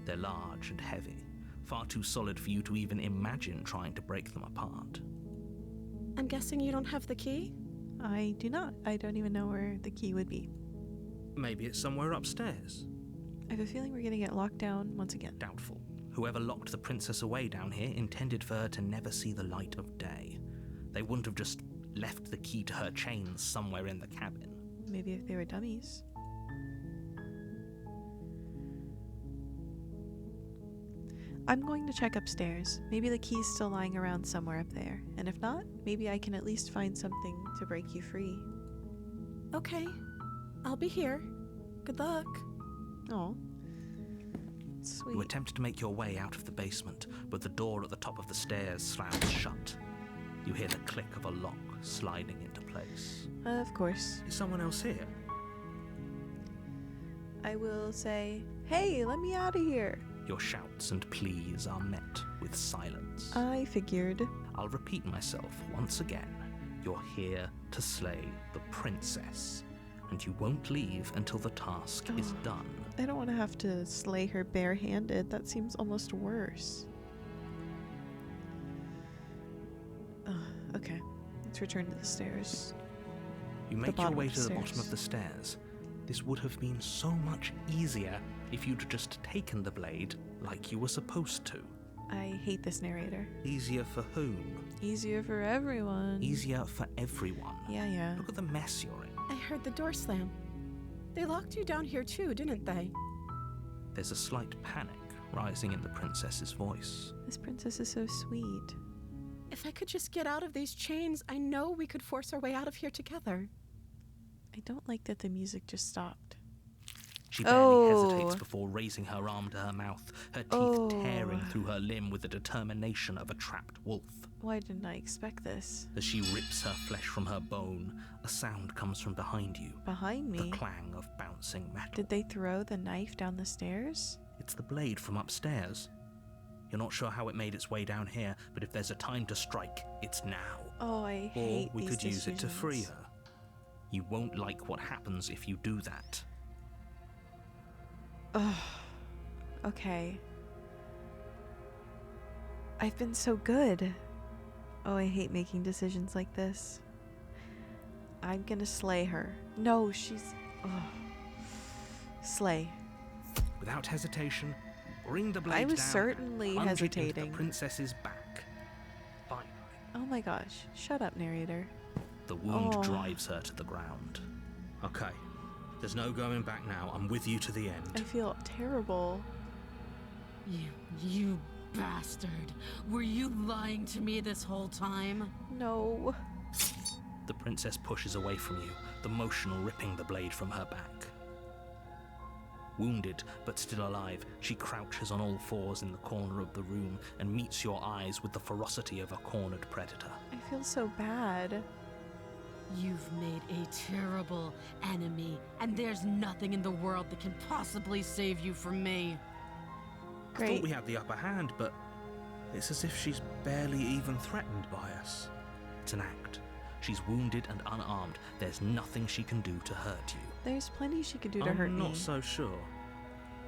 They're large and heavy, far too solid for you to even imagine trying to break them apart. I'm guessing you don't have the key? I do not. I don't even know where the key would be. Maybe it's somewhere upstairs. I have a feeling we're gonna get locked down once again. Doubtful. Whoever locked the princess away down here intended for her to never see the light of day. They wouldn't have just left the key to her chains somewhere in the cabin. Maybe if they were dummies. I'm going to check upstairs. Maybe the key's still lying around somewhere up there. And if not, maybe I can at least find something to break you free. Okay. I'll be here. Good luck. Oh. You Sweet. attempt to make your way out of the basement, but the door at the top of the stairs slams shut. You hear the click of a lock sliding into place. Of course. Is someone else here? I will say, hey, let me out of here. Your shouts and pleas are met with silence. I figured. I'll repeat myself once again. You're here to slay the princess, and you won't leave until the task is done. I don't want to have to slay her barehanded. That seems almost worse. Okay, let's return to the stairs. You make your bottom way of to the the bottom stairs. of the stairs. This would have been so much easier if you'd just taken the blade like you were supposed to. I hate this narrator. Easier for whom? Easier for everyone. Easier for everyone. Yeah. Look at the mess you're in. I heard the door slam. They locked you down here too, didn't they? There's a slight panic rising in the princess's voice. This princess is so sweet. If I could just get out of these chains, I know we could force our way out of here together. I don't like that the music just stopped. She barely hesitates Oh. before raising her arm to her mouth, her teeth Oh. tearing through her limb with the determination of a trapped wolf. Why didn't I expect this? As she rips her flesh from her bone, a sound comes from behind you. Behind The me? clang of bouncing metal. Did they throw the knife down the stairs? It's the blade from upstairs. You're not sure how it made its way down here, but if there's a time to strike, it's now. Oh, I Or hate we these could use it to free decisions. her. You won't like what happens if you do that. Ugh. Okay. I've been so good. Oh, I hate making decisions like this. I'm gonna slay her. No, she's... Ugh. Slay. Without hesitation, bring the blade I was down, certainly plunge it into hesitating. the princess's back. Finally, Oh my gosh. Shut up, narrator. the wound Oh. drives her to the ground. Okay, there's no going back now. I'm with you to the I end. feel terrible. You bastard. Were you lying to me this whole time? No. The princess pushes away from you, the motion ripping the blade from her back. Wounded, but still alive, she crouches on all fours in the corner of the room and meets your eyes with the ferocity of a cornered predator. I feel so bad. You've made a terrible enemy, and there's nothing in the world that can possibly save you from me. I Great. thought we had the upper hand, but it's as if she's barely even threatened by us. It's an act. She's wounded and unarmed. There's nothing she can do to hurt you. There's plenty she could do to hurt I'm me. not so sure.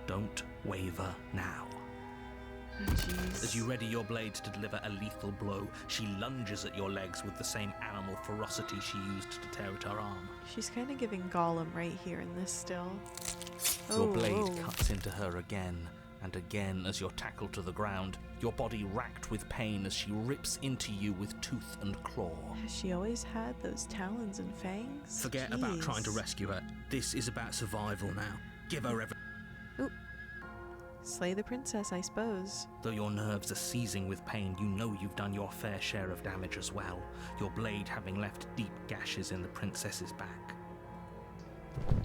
Don't waver now. Oh, jeez. As you ready your blade to deliver a lethal blow, she lunges at your legs with the same animal ferocity she used to tear at her arm. She's kind of giving Gollum right here in this still. Your blade oh. cuts into her again and again as you're tackled to the ground, your body racked with pain as she rips into you with tooth and claw. Has she always had those talons and fangs? Forget about Jeez. trying to rescue her. This is about survival now. Give her everything. Slay the princess, I suppose. Though your nerves are seizing with pain, you know you've done your fair share of damage as well, your blade having left deep gashes in the princess's back.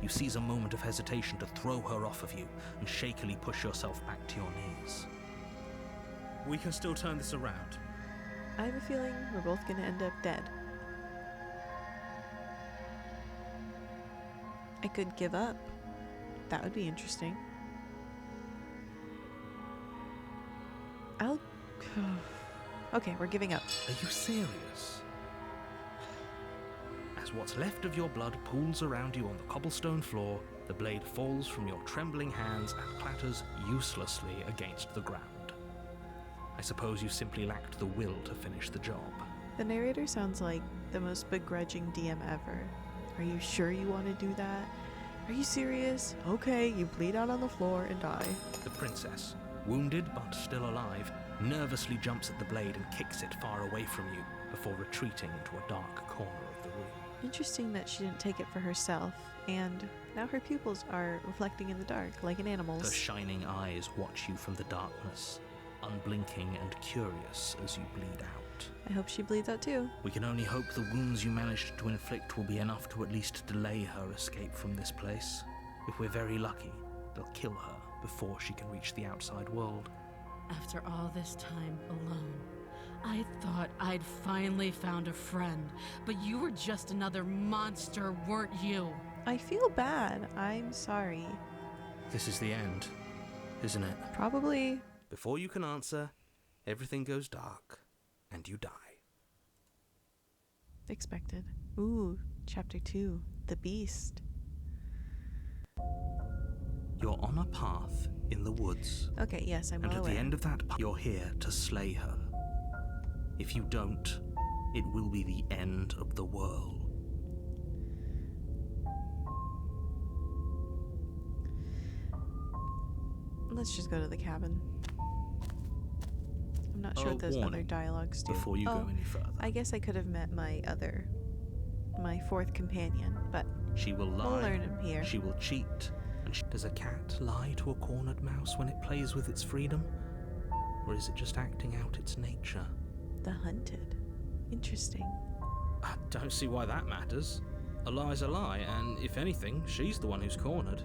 You seize a moment of hesitation to throw her off of you and shakily push yourself back to your knees. We can still turn this around. I have a feeling we're both gonna end up dead. I could give up. That would be interesting. Okay, we're giving up. Are you serious? As what's left of your blood pools around you on the cobblestone floor, the blade falls from your trembling hands and clatters uselessly against the ground. I suppose you simply lacked the will to finish the job. The narrator sounds like the most begrudging DM ever. Are you sure you want to do that? Are you serious? Okay, you bleed out on the floor and die. The princess, wounded but still alive, nervously jumps at the blade and kicks it far away from you before retreating into a dark corner of the room. Interesting that she didn't take it for herself, and now her pupils are reflecting in the dark like an animal's. Her shining eyes watch you from the darkness, unblinking and curious as you bleed out. I hope she bleeds out too. We can only hope the wounds you managed to inflict will be enough to at least delay her escape from this place. If we're very lucky, they'll kill her before she can reach the outside world. After all this time alone, I thought I'd finally found a friend, but you were just another monster, weren't you? I feel bad. I'm sorry. This is the end, isn't it? Probably. Before you can answer, everything goes dark, and you die. Expected. Ooh, chapter 2. The Beast. You're on a path in the woods, Okay, yes, I'm and well at aware. the end of that path, you're here to slay her. If you don't, it will be the end of the world. Let's just go to the cabin. I'm not sure what those other Warning, dialogues do. Before you go any further, I guess I could have met my fourth companion, but she will lie, we'll learn him here. she will cheat, and does a cat lie to a cornered mouse when it plays with its freedom? Or is it just acting out its nature? The hunted. Interesting. I don't see why that matters. A lie's a lie, and if anything, she's the one who's cornered.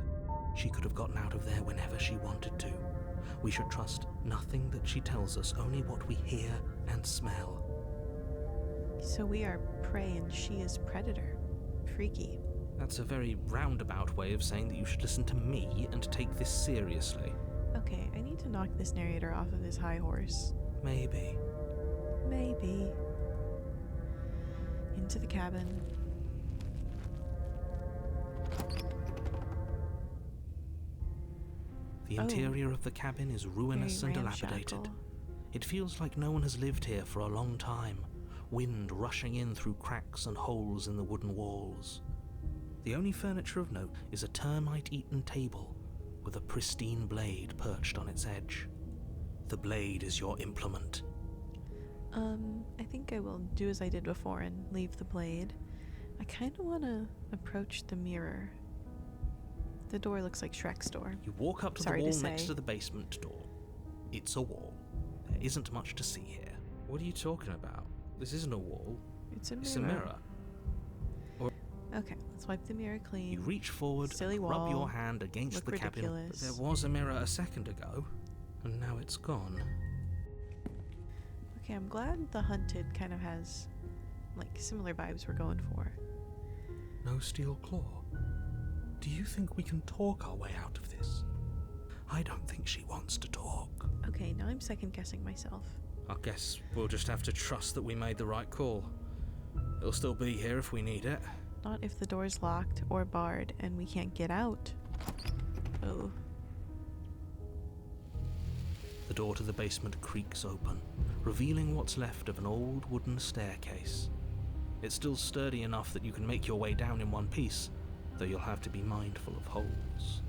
She could have gotten out of there whenever she wanted to. We should trust nothing that she tells us, only what we hear and smell. So we are prey and she is predator. Freaky. That's a very roundabout way of saying that you should listen to me and take this seriously. Okay, I need to knock this narrator off of his high horse. Maybe. Maybe. Into the cabin. The interior of the cabin is ruinous Very and ramshackle. dilapidated. It feels like no one has lived here for a long time, wind rushing in through cracks and holes in the wooden walls. The only furniture of note is a termite-eaten table with a pristine blade perched on its edge. The blade is your implement. I think I will do as I did before and leave the blade. I kind of want to approach the mirror. The door looks like Shrek's door. You walk up to Sorry the to wall next say. to the basement door. It's a wall. There isn't much to see here. What are you talking about? This isn't a wall. It's a mirror. It's a mirror. Okay, let's wipe the mirror clean. You reach forward Silly and rub wall. your hand against Look the cabinet. ridiculous. There was a mirror a second ago, and now it's gone. Okay, I'm glad the hunted kind of has, like, similar vibes we're going for. No steel claw. Do you think we can talk our way out of this? I don't think she wants to talk. Okay, now I'm second guessing myself. I guess we'll just have to trust that we made the right call. It'll still be here if we need it. Not if the door's locked or barred and we can't get out. Oh. The door to the basement creaks open, revealing what's left of an old wooden staircase. It's still sturdy enough that you can make your way down in one piece, though you'll have to be mindful of holes.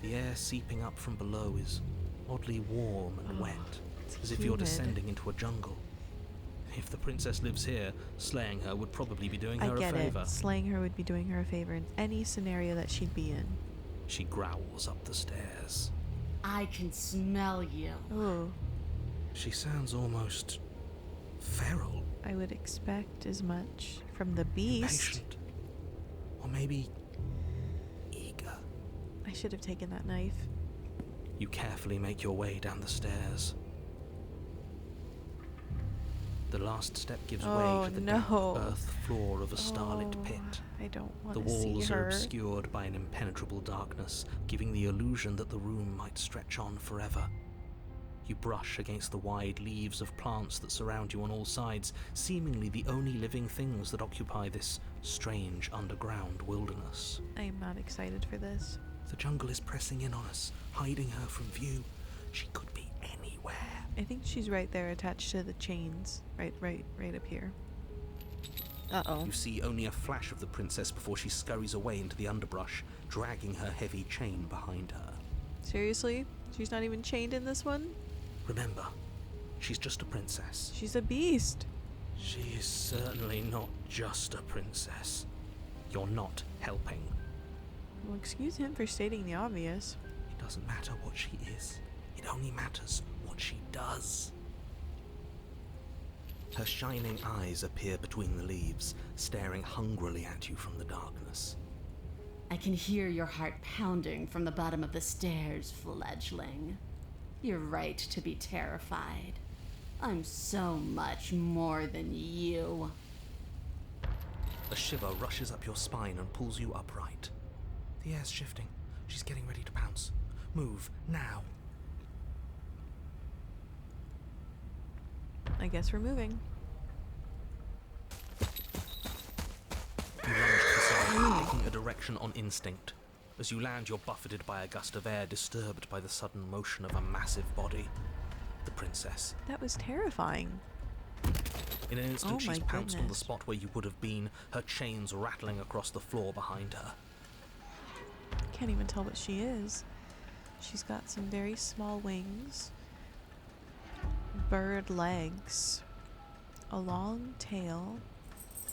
The air seeping up from below is oddly warm and wet, as if you're humid. descending into a jungle. If the princess lives here, slaying her would probably be doing her I get a favor. it. Slaying her would be doing her a favor in any scenario that she'd be in. She growls up the stairs. I can smell you. Oh, She sounds almost feral, I would expect as much from the beast. impatient, or maybe eager. I should have taken that knife. You carefully make your way down the stairs. The last step gives way to the damp no. earth floor of a starlit Oh, pit. I don't The want to see walls are her. obscured by an impenetrable darkness, giving the illusion that the room might stretch on forever. You brush against the wide leaves of plants that surround you on all sides, seemingly the only living things that occupy this strange underground wilderness. I am not excited for this. The jungle is pressing in on us, hiding her from view. She could be anywhere. I think she's right there attached to the chains. Right up here. Uh-oh. You see only a flash of the princess before she scurries away into the underbrush, dragging her heavy chain behind her. Seriously? She's not even chained in this one? Remember, she's just a princess. She's a beast. She is certainly not just a princess. You're not helping. Well, excuse him for stating the obvious. It doesn't matter what she is. It only matters what she does. Her shining eyes appear between the leaves, staring hungrily at you from the darkness. I can hear your heart pounding from the bottom of the stairs, fledgling. You're right to be terrified. I'm so much more than you. A shiver rushes up your spine and pulls you upright. The air's shifting. She's getting ready to pounce. Move, now. I guess we're moving. You lunge to the side, taking a direction on instinct. As you land, you're buffeted by a gust of air, disturbed by the sudden motion of a massive body. The princess. That was terrifying. In an instant, Oh she's my pounced on the goodness. spot where you would have been, her chains rattling across the floor behind her. Can't even tell what she is. She's got some very small wings, bird legs, a long tail.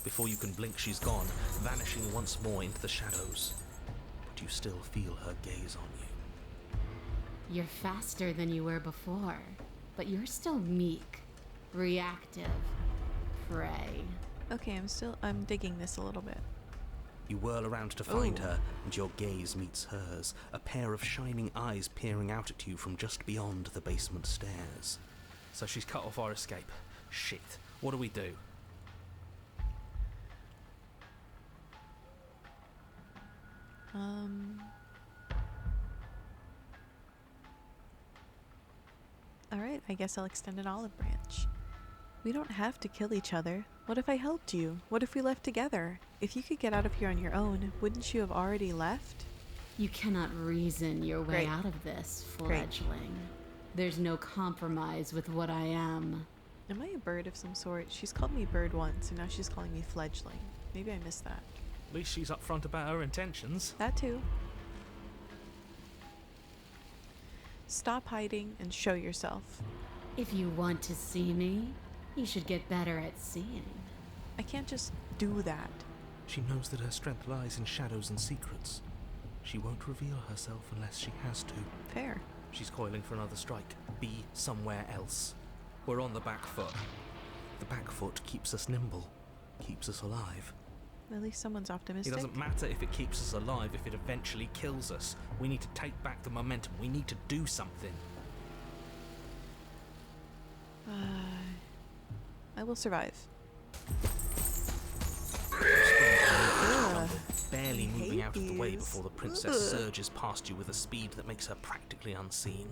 Before you can blink, she's gone, vanishing once more into the shadows. But you still feel her gaze on you. You're faster than you were before, but you're still meek, reactive, prey. Okay, I'm digging this a little bit. You whirl around to find Ooh. her, and your gaze meets hers, a pair of shining eyes peering out at you from just beyond the basement stairs. So she's cut off our escape. Shit. What do we do? Alright, I guess I'll extend an olive branch. We don't have to kill each other. What if I helped you? What if we left together? If you could get out of here on your own, wouldn't you have already left? You cannot reason your way Great. out of this, Great. fledgling. There's no compromise with what I am. Am I a bird of some sort? She's called me bird once, and now she's calling me fledgling. Maybe I missed that. At least she's upfront about her intentions. That too. Stop hiding and show yourself. If you want to see me, you should get better at seeing. I can't just do that. She knows that her strength lies in shadows and secrets. She won't reveal herself unless she has to. Fair. She's coiling for another strike. Be somewhere else. We're on the back foot. The back foot keeps us nimble, keeps us alive. At least someone's It optimistic. doesn't matter if it keeps us alive, if it eventually kills us. We need to take back the momentum. We need to do something. I will survive. Barely I moving hate out of the way these. before the princess Ugh. surges past you with a speed that makes her practically unseen.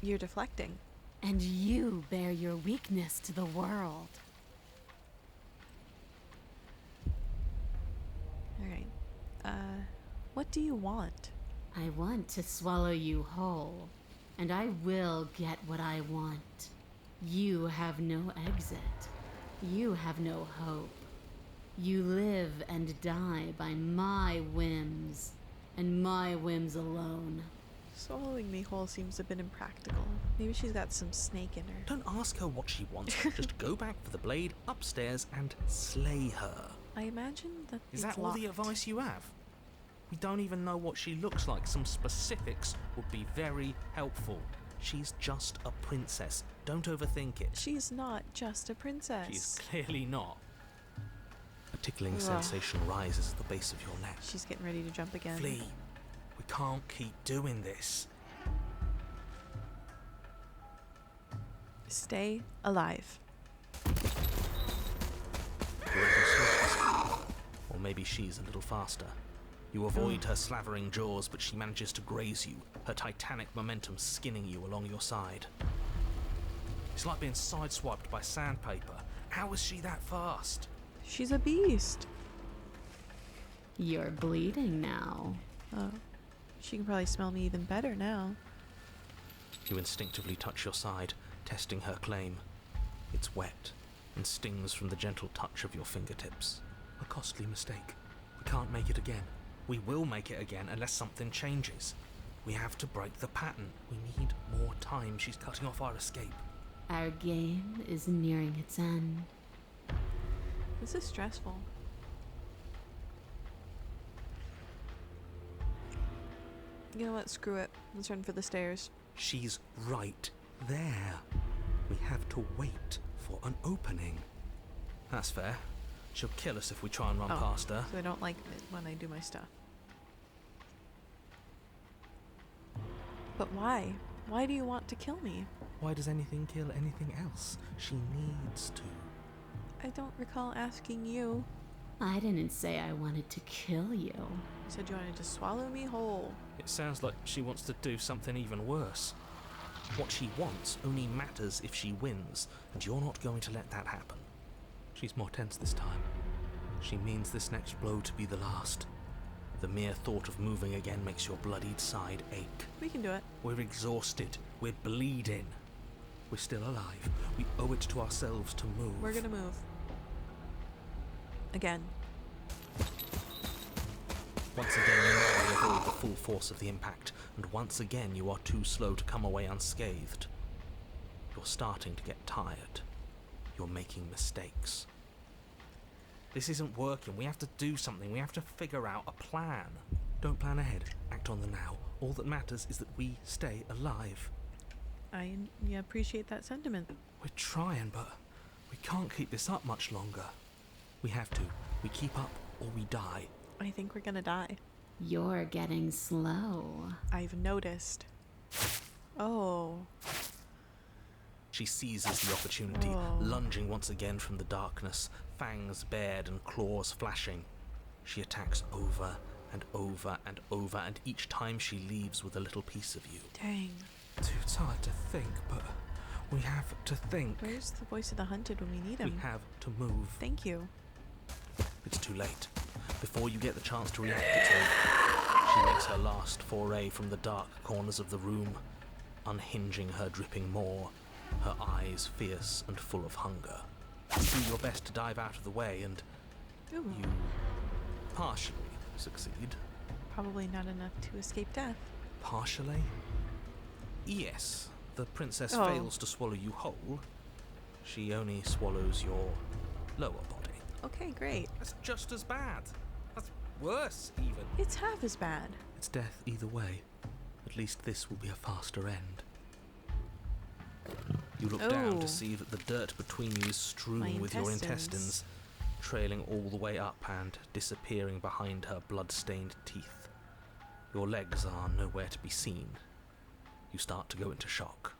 You're deflecting. And you bear your weakness to the world. Alright. What do you want? I want to swallow you whole, and I will get what I want. You have no exit. You have no hope. You live and die by my whims, and my whims alone. Swallowing me whole seems a bit impractical. Maybe she's got some snake in her. Don't ask her what she wants. Just go back for the blade upstairs and slay her. I imagine that Is it's that all the locked. advice you have? We don't even know what she looks like. Some specifics would be very helpful. She's just a princess. Don't overthink it. She's not just a princess. She's clearly not. A tickling Ugh. sensation rises at the base of your neck. She's getting ready to jump again. Flee. We can't keep doing this. Stay alive. Breaking slows. Or maybe she's a little faster. You avoid her slavering jaws, but she manages to graze you, her titanic momentum skinning you along your side. It's like being sideswiped by sandpaper. How is she that fast? She's a beast. You're bleeding now. Oh. She can probably smell me even better now. You instinctively touch your side, testing her claim. It's wet and stings from the gentle touch of your fingertips. A costly mistake. We can't make it again. We will make it again unless something changes. We have to break the pattern. We need more time. She's cutting off our escape. Our game is nearing its end. This is stressful. You know what? Screw it. Let's run for the stairs. She's right there. We have to wait for an opening. That's fair. She'll kill us if we try and run Oh. past her. So I don't like it when I do my stuff. But why? Why do you want to kill me? Why does anything kill anything else? She needs to. I don't recall asking you. I didn't say I wanted to kill you. You said you wanted to swallow me whole. It sounds like she wants to do something even worse. What she wants only matters if she wins, and you're not going to let that happen. She's more tense this time. She means this next blow to be the last. The mere thought of moving again makes your bloodied side ache. We can do it. We're exhausted. We're bleeding. We're still alive. We owe it to ourselves to move. We're gonna move. Again. Once again, you know you avoid the full force of the impact, and once again you are too slow to come away unscathed. You're starting to get tired. You're making mistakes. This isn't working. We have to do something. We have to figure out a plan. Don't plan ahead. Act on the now. All that matters is that we stay alive. I appreciate that sentiment. We're trying, but we can't keep this up much longer. We have to. We keep up or we die. I think we're gonna die. You're getting slow. I've noticed. Oh. She seizes the opportunity, Oh. lunging once again from the darkness, fangs bared and claws flashing. She attacks over and over and over, and each time she leaves with a little piece of you. Dang. Too tired to think, but we have to think. Where's the voice of the hunted when we need We him? have to move. Thank you. It's too late. Before you get the chance to react, it's over. She makes her last foray from the dark corners of the room, unhinging her dripping maw, her eyes fierce and full of hunger. You do your best to dive out of the way, and Ooh. you partially succeed. Probably not enough to escape death. Partially? Yes. The princess Oh. fails to swallow you whole. She only swallows your lower body. Okay, great. That's just as bad. That's worse, even. It's half as bad. It's death either way. At least this will be a faster end. You look down to see that the dirt between you is strewn with your intestines, trailing all the way up and disappearing behind her blood-stained teeth. Your legs are nowhere to be seen. You start to go into shock.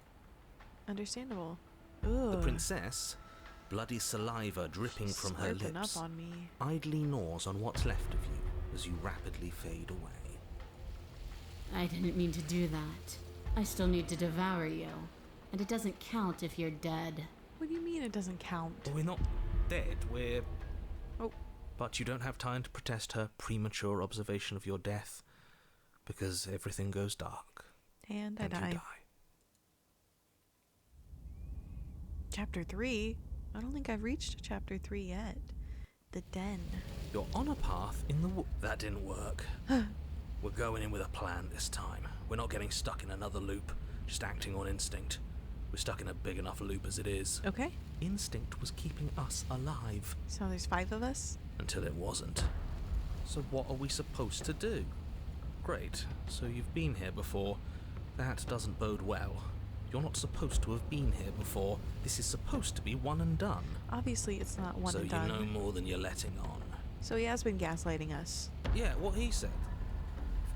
Understandable. Ooh. The princess, bloody saliva dripping from her lips, up on me. idly gnaws on what's left of you as you rapidly fade away. I didn't mean to do that. I still need to devour you. And it doesn't count if you're dead. What do you mean it doesn't count? Well, we're not dead, we're... Oh. But you don't have time to protest her premature observation of your death, because everything goes dark. And I you die. die. Chapter 3? I don't think I've reached chapter 3 yet. The den. You're on a path in the That didn't work. We're going in with a plan this time. We're not getting stuck in another loop, just acting on instinct. We're stuck in a big enough loop as it is. Okay. Instinct was keeping us alive. So there's 5 of us? Until it wasn't. So what are we supposed to do? Great, so you've been here before. That doesn't bode well. You're not supposed to have been here before. This is supposed to be one and done. Obviously it's not one So and you done. know more than you're letting on. So he has been gaslighting us. Yeah, what he said.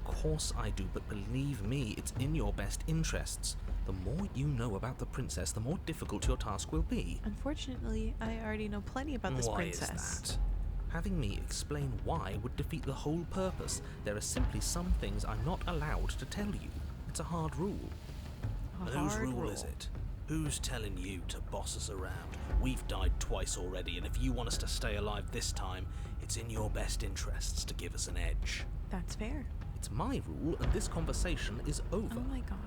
Of course I do, but believe me, it's in your best interests. The more you know about the princess, the more difficult your task will be. Unfortunately, I already know plenty about this Why princess. is that? Having me explain why would defeat the whole purpose. There are simply some things I'm not allowed to tell you. It's a hard rule. A Whose hard rule is it? Who's telling you to boss us around? We've died twice already, and if you want us to stay alive this time, it's in your best interests to give us an edge. That's fair. It's my rule, and this conversation is over. Oh my god.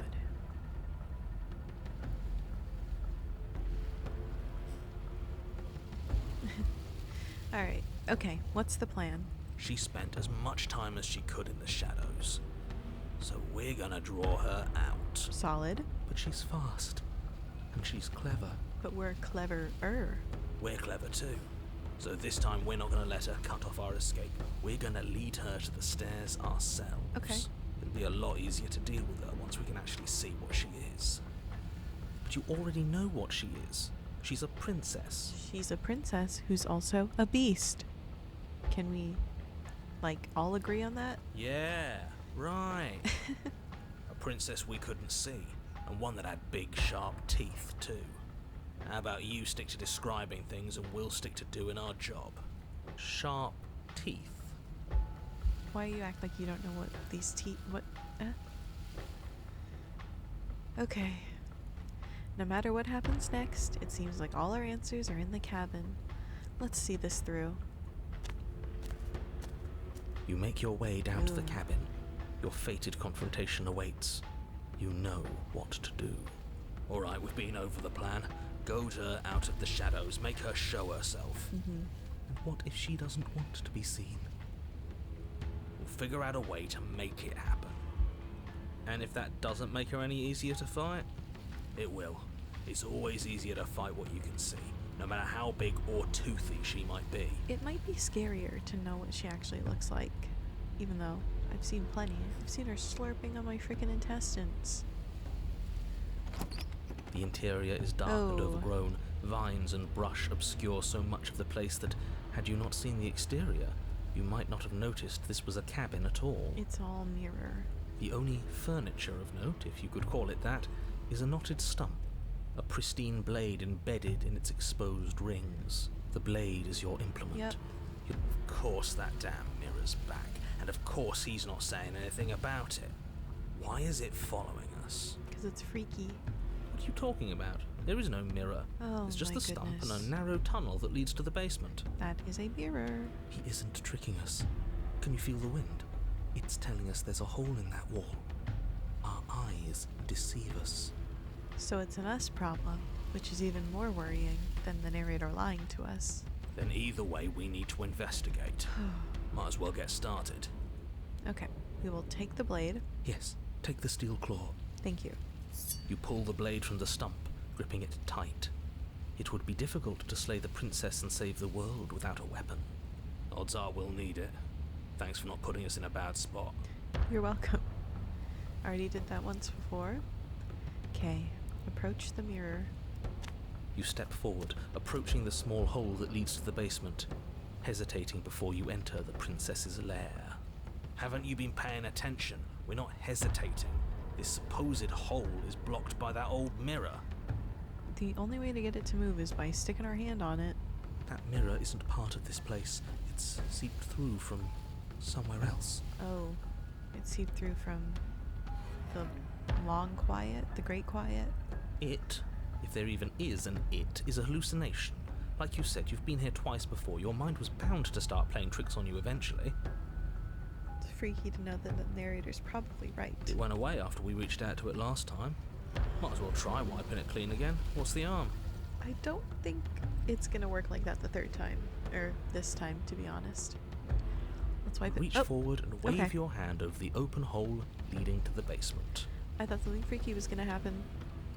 Alright, okay, what's the plan? She spent as much time as she could in the shadows. So we're gonna draw her out. Solid, But she's fast, and she's clever. but we're cleverer. We're clever too. So this time we're not gonna let her cut off our escape. We're gonna lead her to the stairs ourselves. Okay. It'll be a lot easier to deal with her once we can actually see what she is. But you already know what she is. She's a princess. She's a princess who's also a beast. Can we, like, all agree on that? Yeah, right. A princess we couldn't see, and one that had big, sharp teeth, too. How about you stick to describing things and we'll stick to doing our job? Sharp teeth. Why you act like you don't know what these what? Okay. No matter what happens next, it seems like all our answers are in the cabin. Let's see this through. You make your way down to the Ooh. cabin. Your fated confrontation awaits. You know what to do. All right, we've been over the plan. Goad her out of the shadows, make her show herself. And what if she doesn't want to be seen? We'll figure out a way to make it happen. And if that doesn't make her any easier to fight? It will. It's always easier to fight what you can see, no matter how big or toothy she might be. It might be scarier to know what she actually looks like, even though I've seen plenty. I've seen her slurping on my freaking intestines. The interior is dark and Oh. overgrown. Vines and brush obscure so much of the place that, had you not seen the exterior, you might not have noticed this was a cabin at all. It's all mirror. The only furniture of note, if you could call it that, is a knotted stump, a pristine blade embedded in its exposed rings. The blade is your implement. Yep. Of course that damn mirror's back, and of course he's not saying anything about it. Why is it following us? Because it's freaky. What are you talking about? There is no mirror. Oh, It's just my the stump and goodness. a narrow tunnel that leads to the basement. That is a mirror. He isn't tricking us. Can you feel the wind? It's telling us there's a hole in that wall. Our eyes deceive us. So it's an us problem, which is even more worrying than the narrator lying to us. Then either way we need to investigate. Might as well get started. Okay, we will take the blade. Yes, take the steel claw. Thank you. You pull the blade from the stump, gripping it tight. It would be difficult to slay the princess and save the world without a weapon. Odds are we'll need it. Thanks for not putting us in a bad spot. You're welcome. Already did that once before. Okay, approach the mirror. You step forward, approaching the small hole that leads to the basement, hesitating before you enter the princess's lair. Haven't you been paying attention? We're not hesitating. This supposed hole is blocked by that old mirror. The only way to get it to move is by sticking our hand on it. That mirror isn't part of this place. It's seeped through from somewhere else. Oh, it seeped through from the long quiet, the great quiet. It, if there even is an it, is a hallucination. Like you said, you've been here twice before. Your mind was bound to start playing tricks on you eventually. It's freaky to know that the narrator's probably right. It went away after we reached out to it last time. Might as well try wiping it clean again. What's the harm? I don't think it's gonna work like that the third time. Or this time, to be honest. Let's wipe it. Reach Oh, forward and wave okay. your hand over the open hole leading to the basement. I thought something freaky was gonna happen.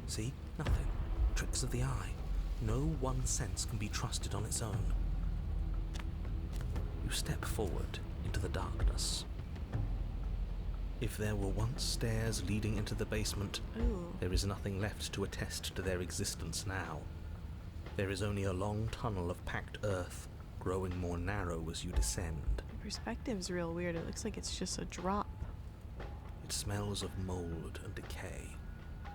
See? Nothing. Tricks of the eye. No one sense can be trusted on its own. You step forward into the darkness. If there were once stairs leading into the basement, Ooh. there is nothing left to attest to their existence now. There is only a long tunnel of packed earth, growing more narrow as you descend. The perspective's real weird. It looks like it's just a drop. It smells of mold and decay.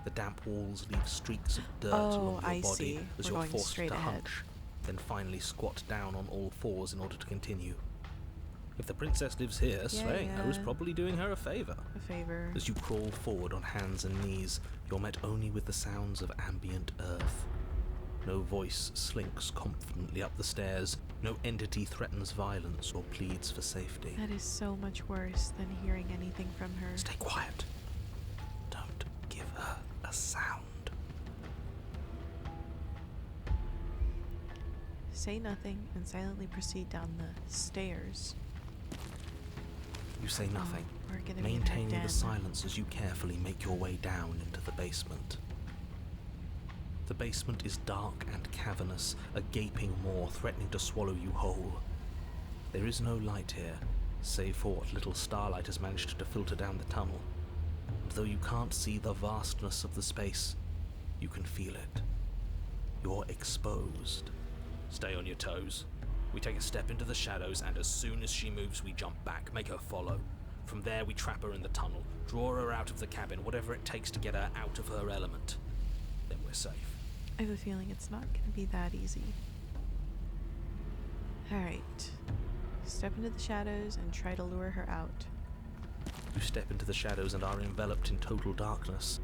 The damp walls leave streaks of dirt Oh, along your I body see. as We're you're going forced straight to ahead. hunch, then finally squat down on all fours in order to continue. If the princess lives here, swaying her is yeah. probably doing her a favor. A favor. As you crawl forward on hands and knees, you're met only with the sounds of ambient earth. No voice slinks confidently up the stairs. No entity threatens violence or pleads for safety. That is so much worse than hearing anything from her. Stay quiet. Don't give her a sound. Say nothing and silently proceed down the stairs. You say nothing, Oh, we're gonna be in her maintaining den. the silence as you carefully make your way down into the basement. The basement is dark and cavernous, a gaping maw threatening to swallow you whole. There is no light here, save for what little starlight has managed to filter down the tunnel. And though you can't see the vastness of the space, you can feel it. You're exposed. Stay on your toes. We take a step into the shadows, and as soon as she moves, we jump back, make her follow. From there, we trap her in the tunnel, draw her out of the cabin, whatever it takes to get her out of her element. Then we're safe. I have a feeling it's not going to be that easy. Alright. Step into the shadows and try to lure her out. You step into the shadows and are enveloped in total darkness.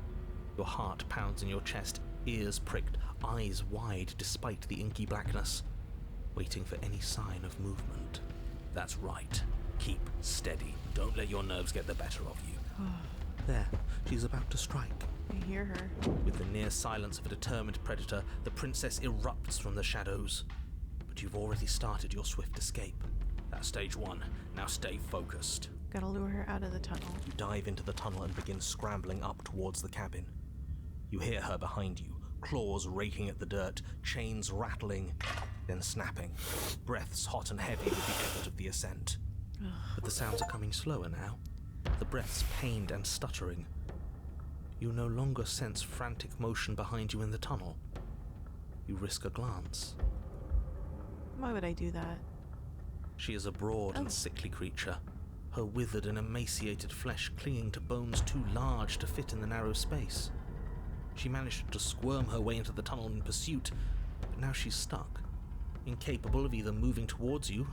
Your heart pounds in your chest, ears pricked, eyes wide despite the inky blackness, waiting for any sign of movement. That's right. Keep steady. Don't let your nerves get the better of you. There, she's about to strike. I hear her. With the near silence of a determined predator, the princess erupts from the shadows. But you've already started your swift escape. That's stage one. Now stay focused. Gotta lure her out of the tunnel. You dive into the tunnel and begin scrambling up towards the cabin. You hear her behind you, claws raking at the dirt, chains rattling, then snapping, breaths hot and heavy with the effort of the ascent. But the sounds are coming slower now, the breaths pained and stuttering. You no longer sense frantic motion behind you in the tunnel. You risk a glance. Why would I do that? She is a broad and sickly creature, her withered and emaciated flesh clinging to bones too large to fit in the narrow space. She managed to squirm her way into the tunnel in pursuit, but now she's stuck, incapable of either moving towards you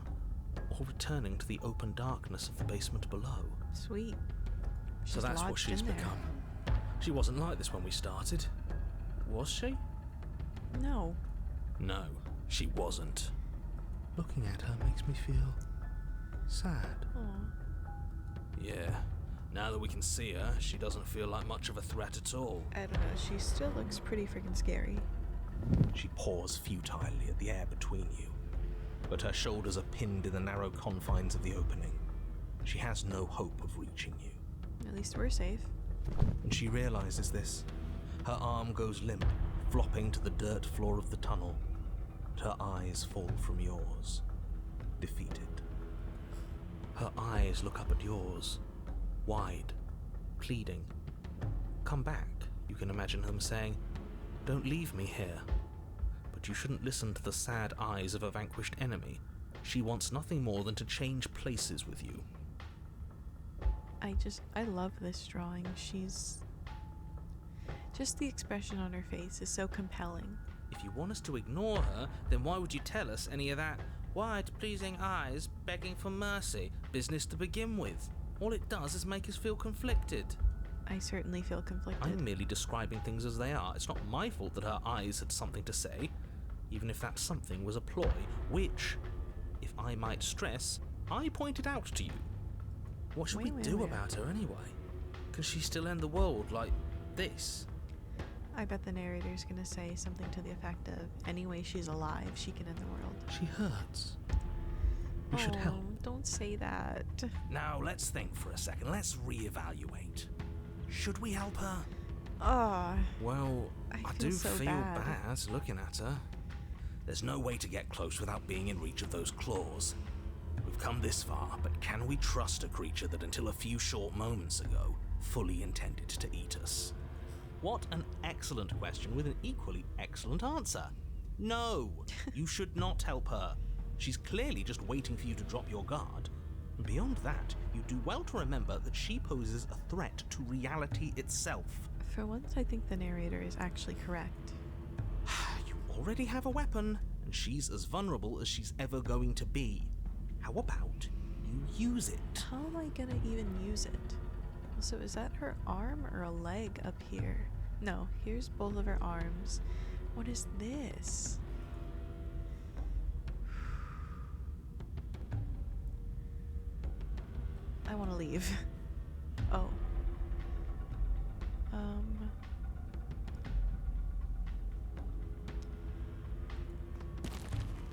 or returning to the open darkness of the basement below. Sweet. So that's what lodged she's in there. become. She wasn't like this when we started, was she? No. No, she wasn't. Looking at her makes me feel sad. Aw. Yeah. Now that we can see her, she doesn't feel like much of a threat at all. I don't know. She still looks pretty freaking scary. She paws futilely at the air between you, but her shoulders are pinned in the narrow confines of the opening. She has no hope of reaching you. At least we're safe. When she realizes this, her arm goes limp, flopping to the dirt floor of the tunnel, and her eyes fall from yours, defeated. Her eyes look up at yours, wide, pleading. Come back, you can imagine them saying. Don't leave me here. But you shouldn't listen to the sad eyes of a vanquished enemy. She wants nothing more than to change places with you. I love this drawing. Just the expression on her face is so compelling. If you want us to ignore her, then why would you tell us any of that wide, pleasing eyes begging for mercy business to begin with? All it does is make us feel conflicted. I certainly feel conflicted. I'm merely describing things as they are. It's not my fault that her eyes had something to say, even if that something was a ploy, which, if I might stress, I pointed out to you. What should we do about her anyway? Can she still end the world like this? I bet the narrator's gonna say something to the effect of, anyway she's alive, she can end the world. She hurts. We should help. Don't say that. Now, let's think for a second. Let's reevaluate. Should we help her? Well, I do so feel bad looking at her. There's no way to get close without being in reach of those claws. We've come this far, but can we trust a creature that until a few short moments ago fully intended to eat us? What an excellent question with an equally excellent answer. No, you should not help her. She's clearly just waiting for you to drop your guard. And beyond that, you do well to remember that she poses a threat to reality itself. For once, I think the narrator is actually correct. You already have a weapon, and she's as vulnerable as she's ever going to be. How about you use it? How am I gonna even use it? So is that her arm or a leg up here? No, here's both of her arms. What is this? I want to leave. Oh.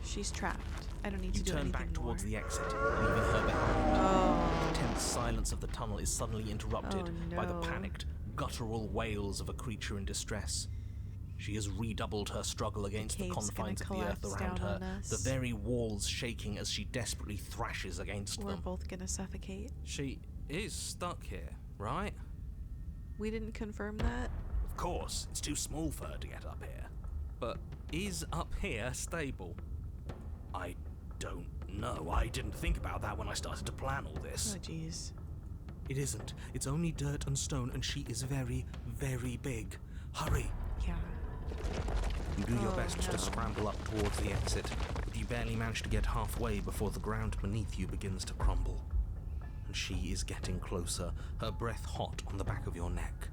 She's trapped. I don't need to do anything more. You turn back towards the exit, leaving her behind. Oh. The tense silence of the tunnel is suddenly interrupted by the no. panicked, guttural wails of a creature in distress. She has redoubled her struggle against the confines of the earth around her, the very walls shaking as she desperately thrashes against them. We're both gonna suffocate. She is stuck here, right? We didn't confirm that. Of course, it's too small for her to get up here. But is up here stable? I don't know. I didn't think about that when I started to plan all this. Oh, jeez. It isn't. It's only dirt and stone, and she is very, very big. Hurry! Yeah. You do your best to scramble up towards the exit, but you barely manage to get halfway before the ground beneath you begins to crumble. And she is getting closer, her breath hot on the back of your neck.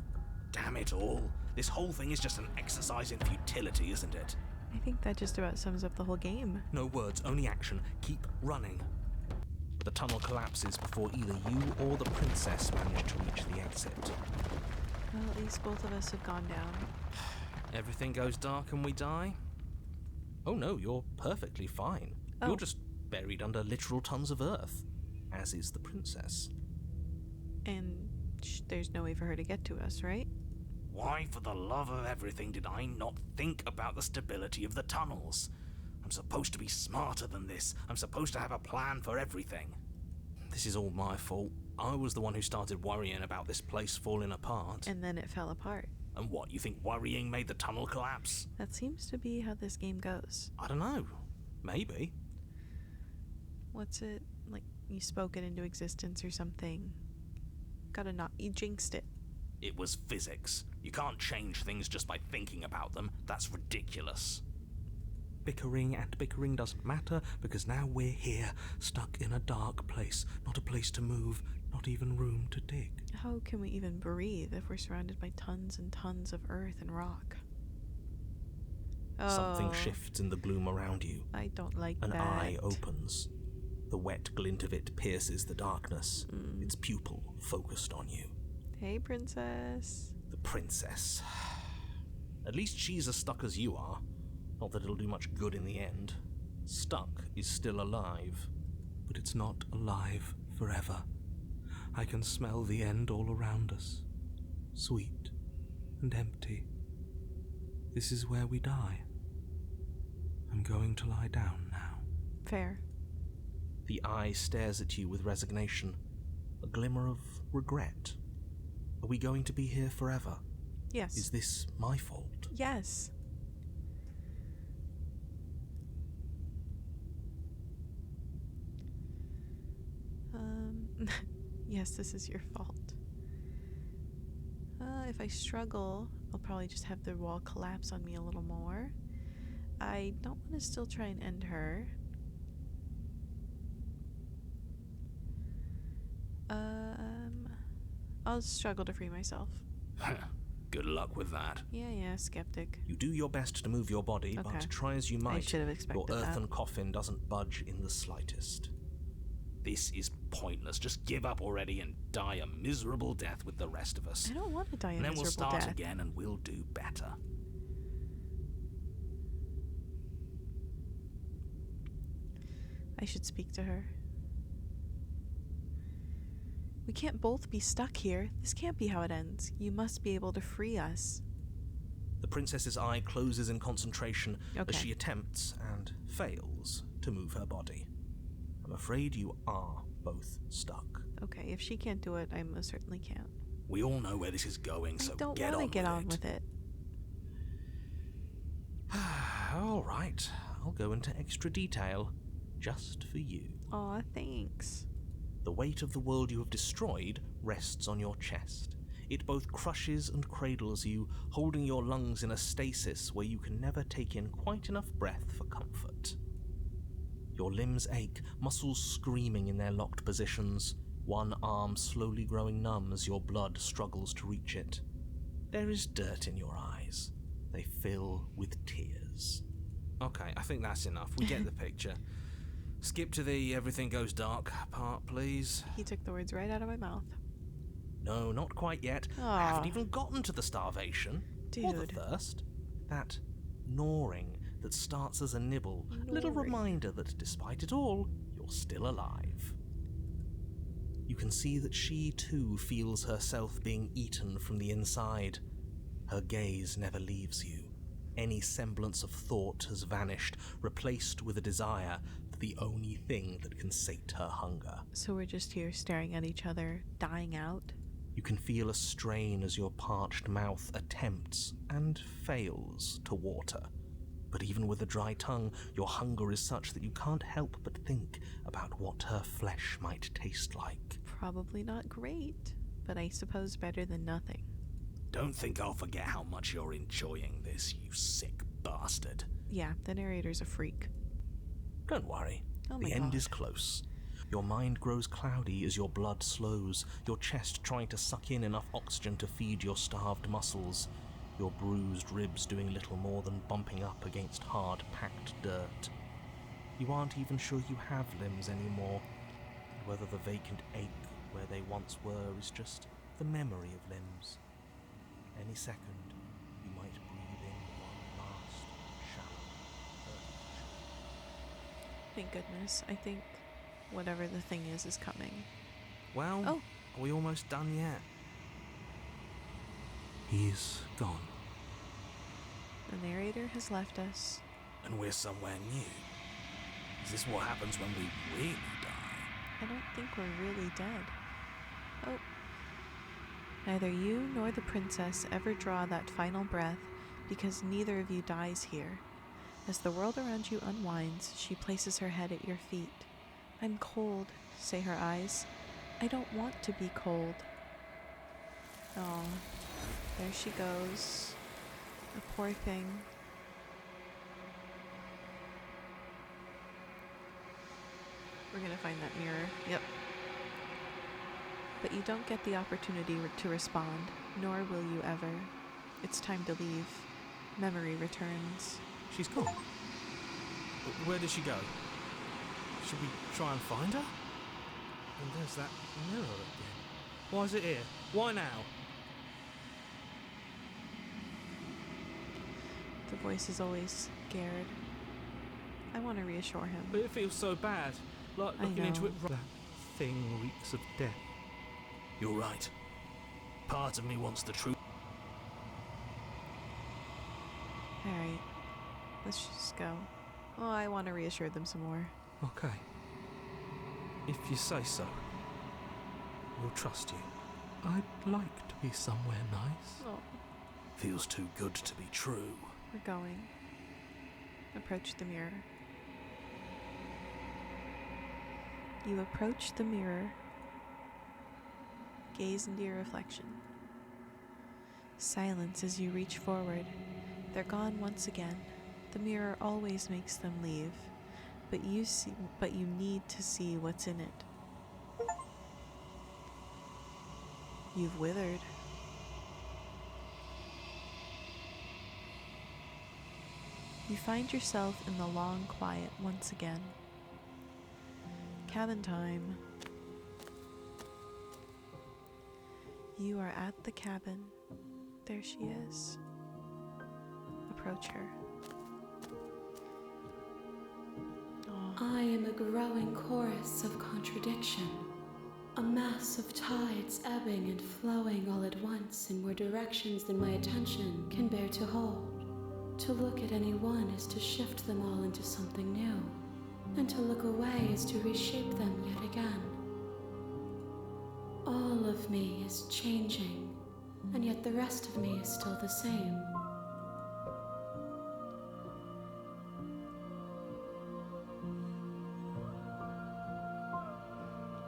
Damn it all. This whole thing is just an exercise in futility, isn't it? I think that just about sums up the whole game. No words, only action. Keep running. The tunnel collapses before either you or the princess manage to reach the exit. Well, at least both of us have gone down. Everything goes dark and we die? Oh no, you're perfectly fine. Oh. You're just buried under literal tons of earth, as is the princess. And there's no way for her to get to us, right? Why, for the love of everything, did I not think about the stability of the tunnels? I'm supposed to be smarter than this. I'm supposed to have a plan for everything. This is all my fault. I was the one who started worrying about this place falling apart. And then it fell apart. And what, you think worrying made the tunnel collapse? That seems to be how this game goes. I don't know. Maybe. What's it? Like, you spoke it into existence or something. You jinxed it. It was physics. You can't change things just by thinking about them. That's ridiculous. Bickering and bickering doesn't matter, because now we're here, stuck in a dark place. Not a place to move, not even room to dig. How can we even breathe if we're surrounded by tons and tons of earth and rock? Something shifts in the gloom around you. I don't like that. An eye opens. The wet glint of it pierces the darkness, its pupil focused on you. Hey, princess. The princess. At least she's as stuck as you are. Not that it'll do much good in the end. Stuck is still alive, but it's not alive forever. I can smell the end all around us. Sweet and empty. This is where we die. I'm going to lie down now. Fair. The eye stares at you with resignation, a glimmer of regret. Are we going to be here forever? Yes. Is this my fault? Yes. Yes, this is your fault. If I struggle, I'll probably just have the wall collapse on me a little more. I don't want to still try and end her. I'll struggle to free myself. Good luck with that. Yeah, skeptic. You do your best to move your body, Okay. but try as you might, should have expected your that. earthen coffin doesn't budge in the slightest. This is pointless. Just give up already and die a miserable death with the rest of us. I don't want to die a And then miserable we'll start death. again and we'll do better. I should speak to her. We can't both be stuck here. This can't be how it ends. You must be able to free us. The princess's eye closes in concentration Okay. as she attempts and fails to move her body. I'm afraid you are both stuck. Okay, if she can't do it, I most certainly can't. We all know where this is going, so I don't get want on to get with on it. with it. All right, I'll go into extra detail just for you. Aw, thanks. The weight of the world you have destroyed rests on your chest. It both crushes and cradles you, holding your lungs in a stasis where you can never take in quite enough breath for comfort. Your limbs ache, muscles screaming in their locked positions, one arm slowly growing numb as your blood struggles to reach it. There is dirt in your eyes. They fill with tears. Okay, I think that's enough. We get the picture. Skip to the everything goes dark part, please. He took the words right out of my mouth. No, not quite yet. I Aw. haven't even gotten to the starvation. Or the Dude. thirst. That gnawing that starts as a nibble. A little Gnawing. reminder that despite it all, you're still alive. You can see that she too feels herself being eaten from the inside. Her gaze never leaves you. Any semblance of thought has vanished, replaced with a desire for the only thing that can sate her hunger. So we're just here staring at each other, dying out. You can feel a strain as your parched mouth attempts and fails to water. But even with a dry tongue, your hunger is such that you can't help but think about what her flesh might taste like. Probably not great, but I suppose better than nothing. Don't think I'll forget how much you're enjoying this, you sick bastard. Yeah, the narrator's a freak. Don't worry, Oh my the end God. is close. Your mind grows cloudy as your blood slows, your chest trying to suck in enough oxygen to feed your starved muscles, your bruised ribs doing little more than bumping up against hard, packed dirt. You aren't even sure you have limbs anymore, and whether the vacant ache where they once were is just the memory of limbs. Any second, you might breathe in one last, shallow Thank goodness. I think whatever the thing is coming. Well, Oh. are we almost done yet? He's gone. The narrator has left us. And we're somewhere new. Is this what happens when we really die? I don't think we're really dead. Oh. Neither you nor the princess ever draw that final breath because neither of you dies here. As the world around you unwinds, she places her head at your feet. I'm cold, say her eyes. I don't want to be cold. Oh, there she goes. The poor thing. We're gonna find that mirror. Yep. But you don't get the opportunity to respond, nor will you ever. It's time to leave. Memory returns. She's gone. Where did she go? Should we try and find her? And there's that mirror again. Why is it here? Why now? The voice is always scared. I want to reassure him. But it feels so bad. Like I looking into know. it. That thing reeks of death. You're right. Part of me wants the truth. Alright, let's just go. Oh, I want to reassure them some more. Okay. If you say so, we'll trust you. I'd like to be somewhere nice. Oh, Feels too good to be true. we're going. Approach the mirror. You approach the mirror, Gaze into your reflection. Silence as you reach forward. They're gone once again. The mirror always makes them leave, but you need to see what's in it. You've withered. You find yourself in the long quiet once again. Cabin time. You are at the cabin. There she is. Approach her. I am a growing chorus of contradiction, a mass of tides ebbing and flowing all at once in more directions than my attention can bear to hold. To look at any one is to shift them all into something new, and to look away is to reshape them yet again. All of me is changing, and yet the rest of me is still the same.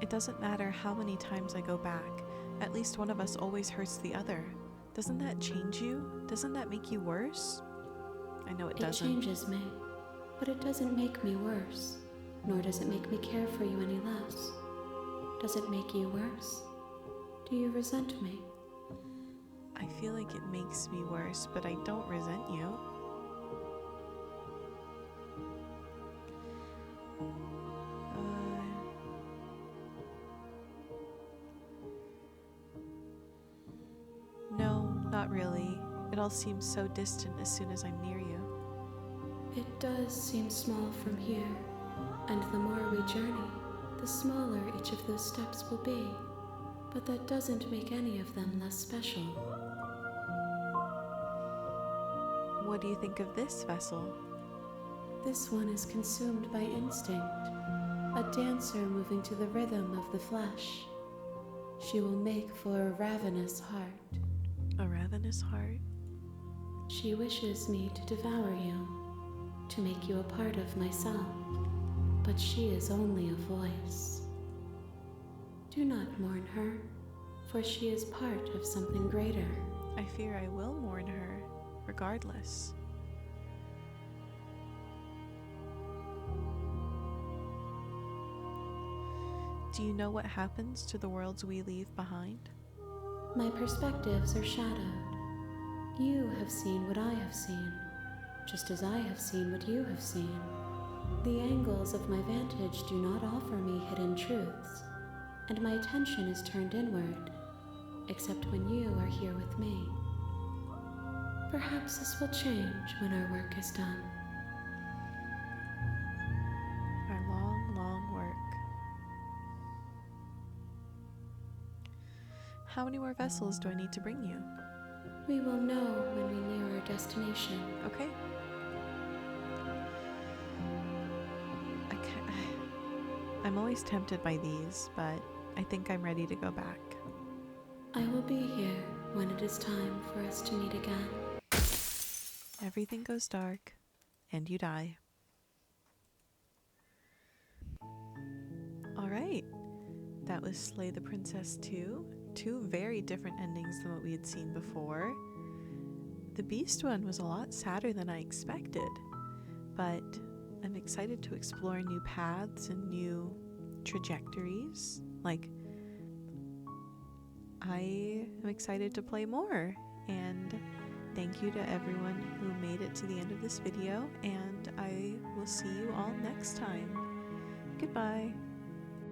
It doesn't matter how many times I go back. At least one of us always hurts the other. Doesn't that change you? Doesn't that make you worse? I know it doesn't. It changes me, but it doesn't make me worse, nor does it make me care for you any less. Does it make you worse? Do you resent me? I feel like it makes me worse, but I don't resent you. No, not really. It all seems so distant as soon as I'm near you. It does seem small from here, and the more we journey, the smaller each of those steps will be. But that doesn't make any of them less special. What do you think of this vessel? This one is consumed by instinct, a dancer moving to the rhythm of the flesh. She will make for a ravenous heart. A ravenous heart? She wishes me to devour you, to make you a part of myself, but she is only a voice. Do not mourn her, for she is part of something greater. I fear I will mourn her, regardless. Do you know what happens to the worlds we leave behind? My perspectives are shadowed. You have seen what I have seen, just as I have seen what you have seen. The angles of my vantage do not offer me hidden truths, and my attention is turned inward, except when you are here with me. Perhaps this will change when our work is done. Our long, long work. How many more vessels do I need to bring you? We will know when we near our destination. Okay. I'm always tempted by these, but I think I'm ready to go back. I will be here when it is time for us to meet again. Everything goes dark, and you die. Alright, that was Slay the Princess 2. Two very different endings than what we had seen before. The Beast one was a lot sadder than I expected, but I'm excited to explore new paths and new trajectories. Like, I am excited to play more, and thank you to everyone who made it to the end of this video, and I will see you all next time. Goodbye.